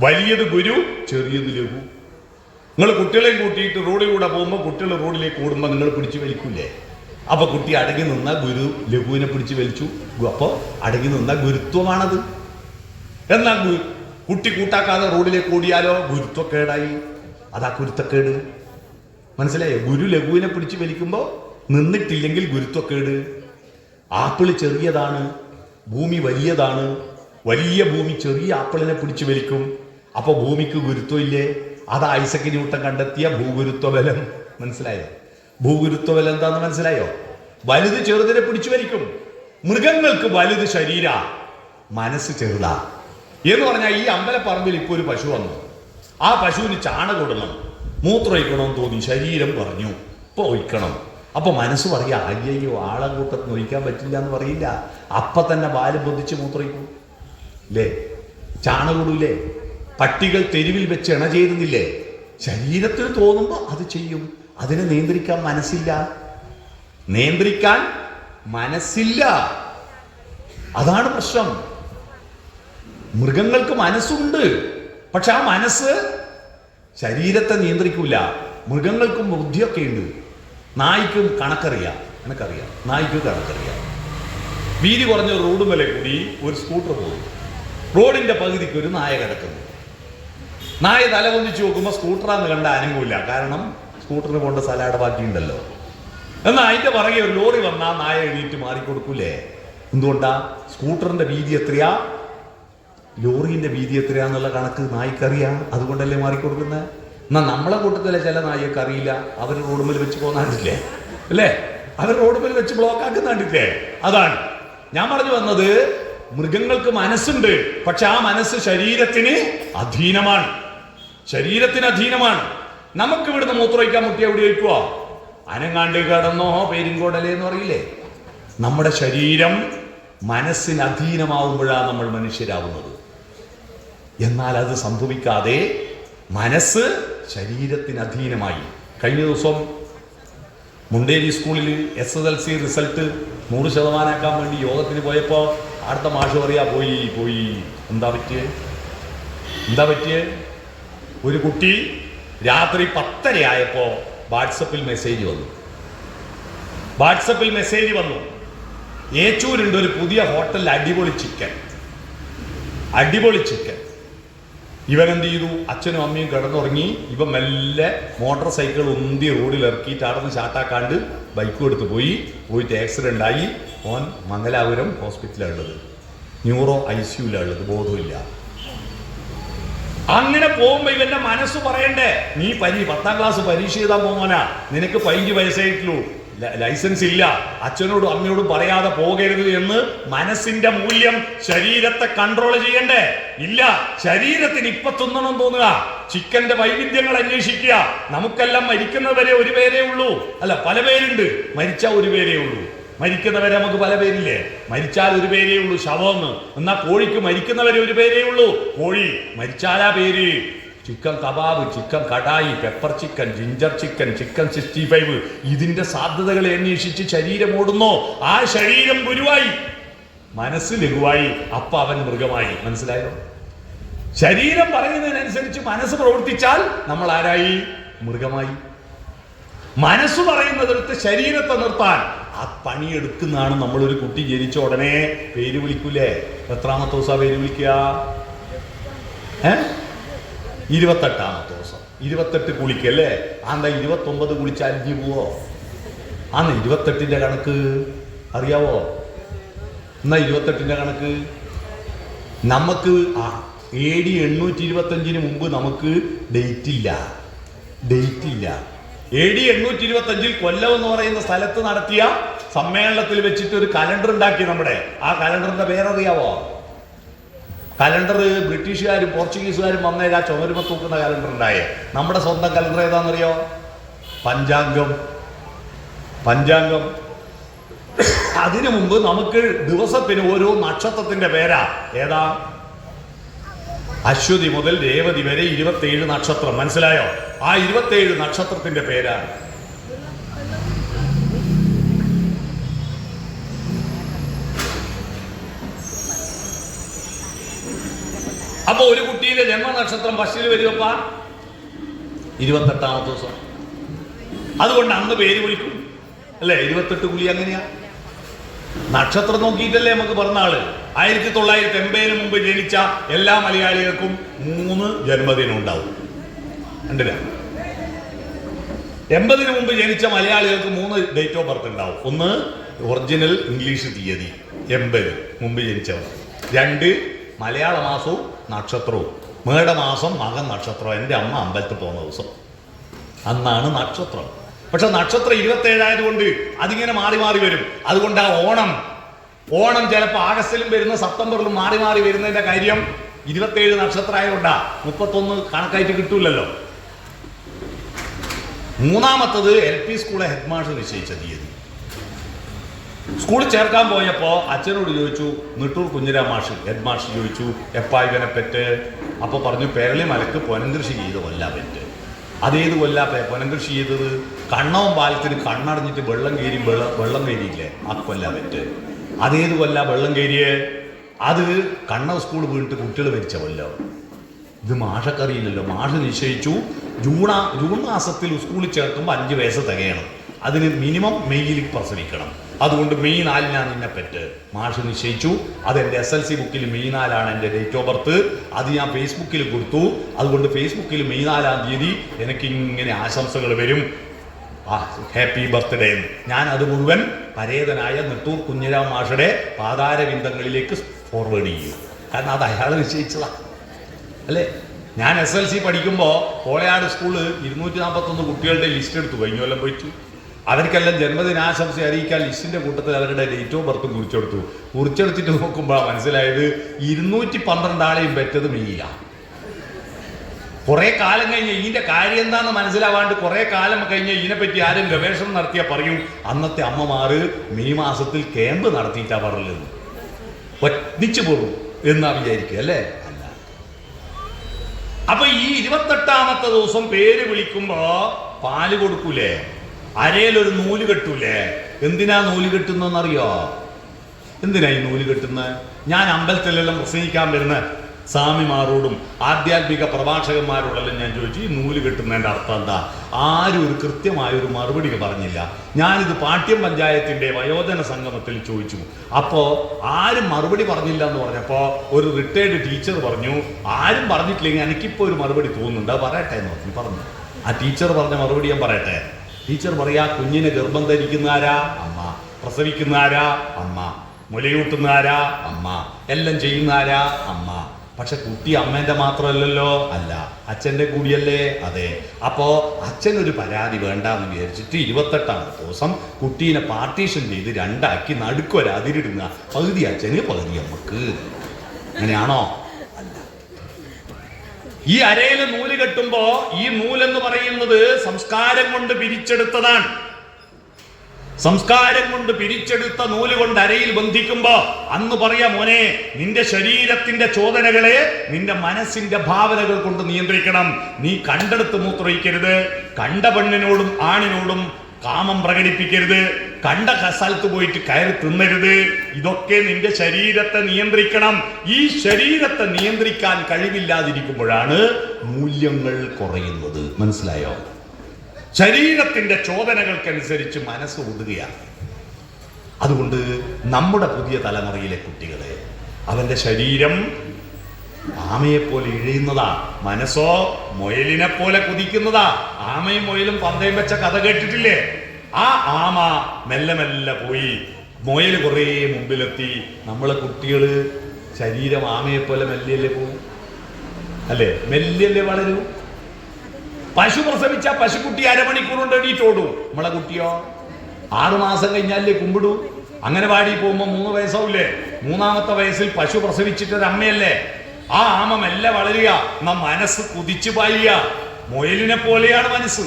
വലിയത് ഗുരു, ചെറിയത് ലഘു. നിങ്ങൾ കുട്ടികളെയും കൂട്ടിയിട്ട് റോഡിലൂടെ പോകുമ്പോൾ കുട്ടികൾ റോഡിലേക്ക് ഓടുമ്പോൾ നിങ്ങൾ പിടിച്ച് വലിക്കൂലേ? അപ്പൊ കുട്ടി അടങ്ങി നിന്ന ഗുരു ലഘുവിനെ പിടിച്ച് വലിച്ചു. അപ്പോൾ അടങ്ങി നിന്ന ഗുരുത്വമാണത്. എന്നാൽ കുട്ടി കൂട്ടാക്കാതെ റോഡിലേക്ക് ഓടിയാലോ ഗുരുത്വക്കേടായി. അതാ കുരുത്തക്കേട്. മനസ്സിലായോ? ഗുരു ലഘുവിനെ പിടിച്ച് വലിക്കുമ്പോൾ നിന്നിട്ടില്ലെങ്കിൽ ഗുരുത്വക്കേട്. ആപ്പിള് ചെറിയതാണ്, ഭൂമി വലിയതാണ്. വലിയ ഭൂമി ചെറിയ ആപ്പിളിനെ പിടിച്ച് വലിക്കും. അപ്പൊ ഭൂമിക്ക് ഗുരുത്വം ഇല്ലേ? അത് ഐസക് ന്യൂട്ടൻ കണ്ടെത്തിയ ഭൂഗുരുത്വ ബലം. മനസ്സിലായോ? ഭൂഗുരുത്വ ബലം എന്താന്ന് മനസ്സിലായോ? വലുത് ചെറുതിനെ പിടിച്ചു വലിക്കും. മൃഗങ്ങൾക്ക് വലുത് ശരീര, മനസ്സ് ചെറുതാ. എന്ന് പറഞ്ഞാൽ ഈ അമ്പലപ്പറമ്പിൽ ഇപ്പൊ ഒരു പശു വന്നു. ആ പശുവിന് ചാണകം ഇടണം, മൂത്രമൊഴിക്കണമെന്ന് തോന്നി. ശരീരം പറഞ്ഞു ഇപ്പൊ ഒഴിക്കണം. അപ്പൊ മനസ്സ് പറയാ അയ്യോ ആളെ കൂട്ടത്തിന് ഒഴിക്കാൻ പറ്റില്ല എന്ന് പറയില്ല. അപ്പൊ തന്നെ വാല് പൊതിച്ച് മൂത്രമൊഴിക്കും അല്ലേ? ചാണകൂടൂലേ? പട്ടികൾ തെരുവിൽ വെച്ച് ഇണ ചെയ്തുന്നില്ലേ? ശരീരത്തിന് തോന്നുമ്പോൾ അത് ചെയ്യും. അതിനെ നിയന്ത്രിക്കാൻ മനസ്സില്ല. നിയന്ത്രിക്കാൻ മനസ്സില്ല. അതാണ് പ്രശ്നം. മൃഗങ്ങൾക്ക് മനസ്സുണ്ട്, പക്ഷെ ആ മനസ്സ് ശരീരത്തെ നിയന്ത്രിക്കൂല. മൃഗങ്ങൾക്കും ബുദ്ധിയൊക്കെ ഉണ്ട്. നായ്ക്കും കണക്കറിയാം. എനിക്കറിയാം, നായ്ക്കും കണക്കറിയാം. വീതി കുറഞ്ഞ റോഡ് മേലെ കൂടി ഒരു സ്കൂട്ടർ പോകും. റോഡിന്റെ പകുതിക്ക് ഒരു നായ കിടക്കുന്നു. നായ തല പൊന്നിച്ച് നോക്കുമ്പോൾ സ്കൂട്ടറാന്ന് കണ്ട അനങ്ങൂല. കാരണം സ്കൂട്ടറിന് കൊണ്ട് സ്ഥലം ബാക്കിയുണ്ടല്ലോ. എന്നാൽ അതിന്റെ പുറകെ ഒരു ലോറി വന്നാൽ നായ എണീറ്റ് മാറിക്കൊടുക്കൂലേ? എന്തുകൊണ്ടാ? സ്കൂട്ടറിന്റെ വീതി എത്രയാ, ലോറിന്റെ വീതി എത്രയാന്നുള്ള കണക്ക് നായ്ക്കറിയാം. അതുകൊണ്ടല്ലേ മാറിക്കൊടുക്കുന്നത്. എന്നാൽ നമ്മളെ കൂട്ടത്തിലെ ചില നായക്ക് അറിയില്ല. അവർ റോഡുമേൽ വെച്ച് പോകാണ്ടില്ലേ അല്ലേ? അവർ റോഡുമേൽ വെച്ച് ബ്ലോക്ക് ആക്കുന്നാണ്ടില്ലേ? അതാണ് ഞാൻ പറഞ്ഞു വന്നത്. മൃഗങ്ങൾക്ക് മനസ്സുണ്ട്, പക്ഷെ ആ മനസ്സ് ശരീരത്തിന് അധീനമാണ്. ശരീരത്തിന് അധീനമാണ്. നമുക്ക് ഇവിടുന്ന് മൂത്രമൊഴിക്കാൻ മുട്ടി എവിടെ വയ്ക്കുവോ? അനങ്ങാണ്ട് കിടന്നോ പേരിങ്കോടലേ എന്ന് പറയില്ലേ? നമ്മുടെ ശരീരം മനസ്സിന് അധീനമാവുമ്പോഴാണ് നമ്മൾ മനുഷ്യരാവുന്നത്. എന്നാൽ അത് സംഭവിക്കാതെ മനസ്സ് ശരീരത്തിന് അധീനമായി. കഴിഞ്ഞ ദിവസം മുണ്ടേരി സ്കൂളിൽ SSLC റിസൾട്ട് 100% വേണ്ടി യോഗത്തിന് പോയപ്പോൾ അടുത്ത മാഷ് പറയാ പോയി എന്താ പറ്റിയേ? ഒരു കുട്ടി രാത്രി 10:30 ആയപ്പോൾ വാട്സപ്പിൽ മെസ്സേജ് വന്നു. ഏച്ചൂരുണ്ട് ഒരു പുതിയ ഹോട്ടലിൽ അടിപൊളി ചിക്കൻ. ഇവൻ എന്ത് ചെയ്തു? അച്ഛനും അമ്മയും കിടന്നുറങ്ങി. ഇവൻ മെല്ലെ മോട്ടോർ സൈക്കിൾ ഉന്തി റോഡിൽ ഇറക്കിയിട്ട് അവിടുന്ന് ചാട്ടാക്കാണ്ട് ബൈക്കും എടുത്ത് പോയിട്ട് ആക്സിഡന്റ് ആയി. ഓൻ മംഗലാപുരം ഹോസ്പിറ്റലുള്ളത്, ന്യൂറോ ICUവിലുള്ളത്, ബോധമില്ല. അങ്ങനെ പോകുമ്പോ ഇവന്റെ മനസ്സ് പറയണ്ടേ, നീ 10ാം ക്ലാസ് പരീക്ഷ എഴുതാൻ പോകുവാനാ, നിനക്ക് 15 വയസ്സായിട്ടുള്ളൂ, ലൈസൻസ് ഇല്ല, അച്ഛനോടും അമ്മയോടും പറയാതെ പോകരുത് എന്ന് മനസ്സിന്റെ മൂല്യം ശരീരത്തെ കൺട്രോൾ ചെയ്യണ്ടേ? ഇല്ല. ശരീരത്തിന് ഇപ്പൊ തിന്നണം തോന്നുക, ചിക്കന്റെ വൈവിധ്യങ്ങൾ അന്വേഷിക്കുക. നമുക്കെല്ലാം മരിക്കുന്നവരെ ഒരു പേരേ ഉള്ളൂ, അല്ല പല പേരുണ്ട്. മരിച്ചാൽ ഒരു പേരേ ഉള്ളൂ. മരിക്കുന്നവരെ നമുക്ക് പല പേരില്ലേ? മരിച്ചാൽ ഒരു പേരേ ഉള്ളൂ, ശവമെന്ന്. എന്നാൽ കോഴിക്ക് മരിക്കുന്നവരെ ഒരു പേരേ ഉള്ളൂ, കോഴി. മരിച്ചാലാ പേര്. Chicken kebab, chicken kadai, pepper chicken, ginger chicken, chicken 65. ഇതിന്റെ സാധ്യതകളെ അന്വേഷിച്ച് ശരീരം ഓടുന്നോ? ആ ശരീരം ഗുരുവായി, മനസ്സ് ലഘുവായി. അപ്പ അവൻ മൃഗമായി. മനസ്സിലായോ? ശരീരം പറയുന്നതിനനുസരിച്ച് മനസ്സ് പ്രവർത്തിച്ചാൽ നമ്മൾ ആരായി? മൃഗമായി. മനസ്സ് പറയുന്നതെടുത്ത് ശരീരത്തെ നിർത്താൻ ആ പണിയെടുക്കുന്നതാണ്. നമ്മളൊരു കുട്ടി ജനിച്ച ഉടനെ പേര് വിളിക്കൂലേ? എത്രാമത്തെ ദിവസം പേര് വിളിക്കുക? 28ാമത്തെ ദിവസം. 28 കുളിക്കല്ലേ? ആന്താ 29 കുളിച്ചാൽ അലിഞ്ഞു പോവോ? ആന്ന് 28ന്റെ കണക്ക് അറിയാവോ? എന്നാ 28ന്റെ കണക്ക് നമുക്ക് AD 825 മുമ്പ് നമുക്ക് ഡേറ്റ് ഇല്ല. AD 825 കൊല്ലം എന്ന് പറയുന്ന സ്ഥലത്ത് നടത്തിയ സമ്മേളനത്തിൽ വെച്ചിട്ട് ഒരു കലണ്ടർ ഉണ്ടാക്കി. നമ്മുടെ ആ കലണ്ടറിന്റെ പേരറിയാവോ? കലണ്ടർ ബ്രിട്ടീഷുകാരും പോർച്ചുഗീസുകാരും വന്നേരാ ചുമരുമ തൂക്കുന്ന കലണ്ടർ ഉണ്ടായേ. നമ്മുടെ സ്വന്തം കലണ്ടർ ഏതാണെന്നറിയോ? പഞ്ചാംഗം. അതിനു മുമ്പ് നമുക്ക് ദിവസത്തിന് ഓരോ നക്ഷത്രത്തിന്റെ പേരാ. ഏതാ? അശ്വതി മുതൽ രേവതി വരെ 27 നക്ഷത്രം. മനസ്സിലായോ? ആ 27 നക്ഷത്രത്തിന്റെ പേരാണ്. അപ്പൊ ഒരു കുട്ടിയുടെ ജന്മനക്ഷത്രം ഫസ്റ്റിൽ വരുവപ്പ 28ാമത്തെ ദിവസം. അതുകൊണ്ട് അന്ന് പേര് വിളിക്കും അല്ലേ? 28 കുളി. അങ്ങനെയാ. നക്ഷത്രം നോക്കിയിട്ടല്ലേ നമുക്ക് പറഞ്ഞാള്. 1980 മുമ്പ് ജനിച്ച എല്ലാ മലയാളികൾക്കും 3 ജന്മദിനം ഉണ്ടാവും. കണ്ടില്ല? 80 മുമ്പ് ജനിച്ച മലയാളികൾക്ക് 3 ഡേറ്റ് ഓഫ് ബർത്ത് ഉണ്ടാവും. ഒന്ന് ഒറിജിനൽ ഇംഗ്ലീഷ് തീയതി 80 മുമ്പ് ജനിച്ചവർ. 2 മലയാള മാസവും നക്ഷത്രവും. മേടമാസം മകൻ നക്ഷത്രം. എൻ്റെ അമ്മ അമ്പലത്തിൽ പോകുന്ന ദിവസം അന്നാണ് നക്ഷത്രം. പക്ഷെ നക്ഷത്രം 27 ആയതുകൊണ്ട് അതിങ്ങനെ മാറി മാറി വരും. അതുകൊണ്ട് ആ ഓണം ചിലപ്പോൾ ആഗസ്റ്റിലും വരുന്ന സെപ്റ്റംബറിലും മാറി മാറി വരുന്നതിന്റെ കാര്യം 27 നക്ഷത്രം ആയതുകൊണ്ടാ. 31 കണക്കായിട്ട് കിട്ടൂലല്ലോ. മൂന്നാമത്തത് LP സ്കൂളിലെ ഹെഡ് മാസ്റ്റർ നിശ്ചയിച്ച തീയതി. സ്കൂളിൽ ചേർക്കാൻ പോയപ്പോ അച്ഛനോട് ചോദിച്ചു, നെട്ടൂർ കുഞ്ഞിരാം മാഷ് ഹെഡ് മാസ്റ്റർ ചോദിച്ചു, എപ്പാ ഇവനെ പെറ്റ്? അപ്പൊ പറഞ്ഞു, പേരളി മലക്ക് പൊനംകൃഷി ചെയ്ത് കൊല്ലാ പെറ്റ്. അതേത് കൊല്ലാ പൊനംകൃഷി ചെയ്തത്? കണ്ണവും പാലത്തിന് കണ്ണടഞ്ഞിട്ട് വെള്ളം കയറിയില്ലേ, ആ കൊല്ലാ പെറ്റ്. അതേത് കൊല്ലാ വെള്ളം കയറിയേ? അത് കണ്ണ സ്കൂൾ വീണിട്ട് കുട്ടികൾ മരിച്ച കൊല്ലോ. ഇത് മാഷക്കറിയില്ലല്ലോ. മാഷ് നിശ്ചയിച്ചു ജൂൺ മാസത്തിൽ സ്കൂളിൽ ചേർക്കുമ്പോൾ 5 വയസ്സ് തികയണം. അതിന് മിനിമം മെയ്യിൽ പ്രസവിക്കണം. അതുകൊണ്ട് മെയ് 4 നിന്നെ പെറ്റ് മാഷ് നിശ്ചയിച്ചു. അതെൻ്റെ SLC ബുക്കിൽ മെയ് 4 എൻ്റെ ഡേറ്റ് ഓഫ് ബർത്ത്. അത് ഞാൻ ഫേസ്ബുക്കിൽ കൊടുത്തു. അതുകൊണ്ട് ഫേസ്ബുക്കിൽ മെയ് 4 എനിക്കിങ്ങനെ ആശംസകൾ വരും, ഹാപ്പി ബർത്ത്ഡേ. ഞാൻ അത് മുഴുവൻ പരേതനായ നെട്ടൂർ കുഞ്ഞിരാം മാഷയുടെ പാതാരവിന്ദങ്ങളിലേക്ക് ഫോർവേഡ് ചെയ്യും. കാരണം അത് അയാൾ നിശ്ചയിച്ചതാ അല്ലേ? ഞാൻ SLC പഠിക്കുമ്പോൾ കോളയാട് സ്കൂള് 241 കുട്ടികളുടെ ലിസ്റ്റ് എടുത്തു. കഴിഞ്ഞ കൊല്ലം പോയിട്ടു. അവർക്കെല്ലാം ജന്മദിനാശംസ അറിയിക്കാൻ ലിസ്റ്റിന്റെ കൂട്ടത്തിൽ അവരുടെ ഡേറ്റ് ഓഫ് ബർത്ത് കുറിച്ചെടുത്തിട്ട് നോക്കുമ്പോഴാണ് മനസ്സിലായത് 212 ആളെയും പറ്റത് മെയ്യിലാണ്. കുറെ കാലം കഴിഞ്ഞ് ഇതിന്റെ കാര്യം എന്താണെന്ന് മനസ്സിലാവാണ്ട് കുറെ കാലം കഴിഞ്ഞ് ഇതിനെപ്പറ്റി ആരും ഗവേഷണം നടത്തിയാൽ പറയും, അന്നത്തെ അമ്മമാര് മെയ് മാസത്തിൽ ക്യാമ്പ് നടത്തിയിട്ടാ പറഞ്ഞത്, ഒന്നിച്ചു പോകും എന്നാ വിചാരിക്കുക അല്ലേ? അല്ല. അപ്പൊ ഈ 28ാമത്തെ ദിവസം പേര് വിളിക്കുമ്പോ പാല് കൊടുക്കൂലേ? അരയിലൊരു നൂല് കെട്ടൂലേ? എന്തിനാ നൂല് കെട്ടുന്നറിയോ? എന്തിനാ ഈ നൂല് കെട്ടുന്നത്? ഞാൻ അമ്പലത്തിലെല്ലാം പ്രസംഗിക്കാൻ വരുന്ന സ്വാമിമാരോടും ആധ്യാത്മിക പ്രഭാഷകന്മാരോടെല്ലാം ഞാൻ ചോദിച്ചു, ഈ നൂല് കെട്ടുന്നതിൻ്റെ അർത്ഥം എന്താ? ആരും ഒരു കൃത്യമായൊരു മറുപടി പറഞ്ഞില്ല. ഞാനിത് പാട്യം പഞ്ചായത്തിൻ്റെ വയോജന സംഗമത്തിൽ ചോദിച്ചു. അപ്പോൾ ആരും മറുപടി പറഞ്ഞില്ല എന്ന് പറഞ്ഞപ്പോൾ ഒരു റിട്ടയർഡ് ടീച്ചർ പറഞ്ഞു, ആരും പറഞ്ഞിട്ടില്ലെങ്കിൽ എനിക്കിപ്പോൾ ഒരു മറുപടി തോന്നുന്നുണ്ട്, അത് പറയട്ടെ എന്ന് പറഞ്ഞു. ആ ടീച്ചർ പറഞ്ഞ മറുപടി ഞാൻ പറയട്ടെ. ടീച്ചർ പറയാ, കുഞ്ഞിനെ ഗർഭം ധരിക്കുന്നതാരാ? അമ്മ. പ്രസവിക്കുന്നതാരാ? അമ്മ. മുലയൂട്ടുന്നതാരാ? അമ്മ. എല്ലാം ചെയ്യുന്നതാരാ? അമ്മ. പക്ഷെ കുട്ടി അമ്മേന്റെ മാത്രമല്ലല്ലോ. അല്ല, അച്ഛൻ്റെ കൂടിയല്ലേ? അതെ. അപ്പോ അച്ഛനൊരു പരാതി വേണ്ടാന്ന് വിചാരിച്ചിട്ട് 28ാമത്തെ ദിവസം കുട്ടീനെ പാർട്ടീഷൻ ചെയ്ത് 2ആക്കി നടുക്കൊരു അതിരിടുന്ന, പകുതി അച്ഛന് പകുതി അമ്മക്ക്. അങ്ങനെയാണോ? ഈ അരയിൽ നൂല് കെട്ടുമ്പോ ഈ നൂലെന്ന് പറയുന്നത് സംസ്കാരം കൊണ്ട് പിരിച്ചെടുത്തതാണ്. സംസ്കാരം കൊണ്ട് പിരിച്ചെടുത്ത നൂല് കൊണ്ട് അരയിൽ ബന്ധിക്കുമ്പോ അന്ന് പറയാ, മോനെ, നിന്റെ ശരീരത്തിന്റെ ചോദനകളെ നിന്റെ മനസ്സിന്റെ ഭാവനകൾ കൊണ്ട് നിയന്ത്രിക്കണം. നീ കണ്ടെടുത്ത് മൂത്രയിക്കരുത്, കണ്ട പെണ്ണിനോടും ആണിനോടും കാമം പ്രകടിപ്പിക്കരുത്, കണ്ട സ്ഥലത്ത് പോയിട്ട് കയറി തിന്നരുത്. ഇതൊക്കെ നിന്റെ ശരീരത്തെ നിയന്ത്രിക്കണം. ഈ ശരീരത്തെ നിയന്ത്രിക്കാൻ കഴിവില്ലാതിരിക്കുമ്പോഴാണ് മൂല്യങ്ങൾ കുറയുന്നത്. മനസ്സിലായോ? ശരീരത്തിന്റെ ചോദനകൾക്കനുസരിച്ച് മനസ്സ് ഒതുകയാണ്. അതുകൊണ്ട് നമ്മുടെ പുതിയ തലമുറയിലെ കുട്ടികളെ, അവന്റെ ശരീരം ആമയെപ്പോലെ ഇഴയുന്നതാ, മനസ്സോ മുയലിനെ പോലെ കുതിക്കുന്നതാ. ആമയും മുയലും പന്തയം വെച്ച കഥ കേട്ടിട്ടില്ലേ? ആ ആമ മെല്ലെ മെല്ലെ പോയി, മുയൽ കുറേ മുമ്പിലെത്തി. നമ്മളെ കുട്ടികള് ശരീരം ആമയെപ്പോലെ മെല്ലിയല്ലേ പോവും അല്ലേ? മെല്ലിയല്ലേ വളരൂ. പശു പ്രസവിച്ച പശുക്കുട്ടി അരമണിക്കൂർ കൊണ്ട് എണീറ്റോടും. നമ്മളെ കുട്ടിയോ 6 മാസം കഴിഞ്ഞാലേ കുമ്പിടൂ. അംഗനവാടി പോകുമ്പോൾ 3 വയസ്സാവൂലേ? 3ാമത്തെ വയസ്സിൽ പശു പ്രസവിച്ചിട്ടൊരു അമ്മയല്ലേ? ആ ആമ മെല്ലെ വളരുക, മനസ്സ് കുതിച്ചു പായുക. മുയലിനെ പോലെയാണ് മനസ്സ്.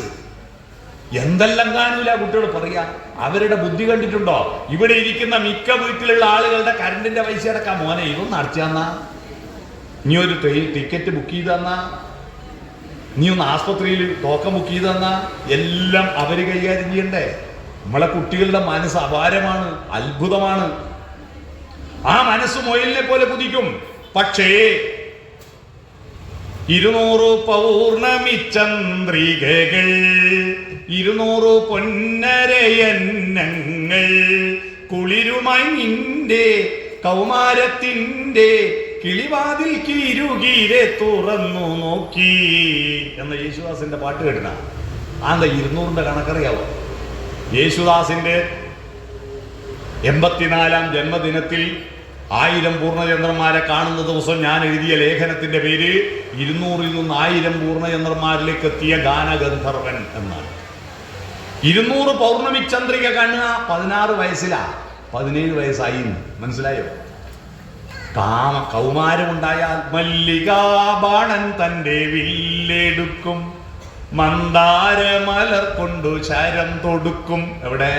എന്തെല്ലാം കാണൂല കുട്ടികൾ പറയാ. അവരുടെ ബുദ്ധി കണ്ടിട്ടുണ്ടോ? ഇവിടെ ഇരിക്കുന്ന മിക്ക വീട്ടിലുള്ള ആളുകളുടെ കറണ്ടിന്റെ പൈസ അടക്കാം. മോനെ ഇതൊന്നും അടച്ചാന്നാ, നീ ഒരു ട്രെയിൻ ടിക്കറ്റ് ബുക്ക് ചെയ്തെന്നാ, നീ ഒന്ന് ആസ്പത്രിയിൽ ടോക്കൺ ബുക്ക് ചെയ്തെന്നാ, എല്ലാം അവര് കൈകാര്യം ചെയ്യണ്ടേ? നമ്മളെ കുട്ടികളുടെ മനസ്സ് അപാരമാണ്, അത്ഭുതമാണ്. ആ മനസ്സ് മുയലിനെ പോലെ കുതിക്കും. പക്ഷേ 200 പൗർണമി ചന്ദ്രികകൾ, 200 പൊന്നരയന്നങ്ങൾ, കുളിരുമായി നിന്റെ കൗമാരത്തിന്റെ കിളിവാതിൽ കീരുകീരെ തുറന്നു നോക്കി എന്ന യേശുദാസിന്റെ പാട്ട് കേട്ടിന. ആന്താ 200ന്റെ കണക്കറിയാവോ? യേശുദാസിന്റെ 84ാം ജന്മദിനത്തിൽ 1000 പൂർണ്ണചന്ദ്രന്മാരെ കാണുന്ന ദിവസം ഞാൻ എഴുതിയ ലേഖനത്തിന്റെ പേര് 200ൽ നിന്ന് 1000 പൂർണ്ണചന്ദ്രന്മാരിലേക്ക് എത്തിയ ഗാനഗന്ധർവൻ എന്നാണ്. 200 പൗർണമി ചന്ദ്രിക കാണുക 16 വയസ്സിലാ, 17 വയസ്സായി. മനസ്സിലായോ? കൗമാരമുണ്ടായാൽ മല്ലികാബാണൻ തന്റെ വില്ലെടുക്കും, മന്ദാരമലർ കൊണ്ടു ശരം തൊടുക്കും. എവിടെ?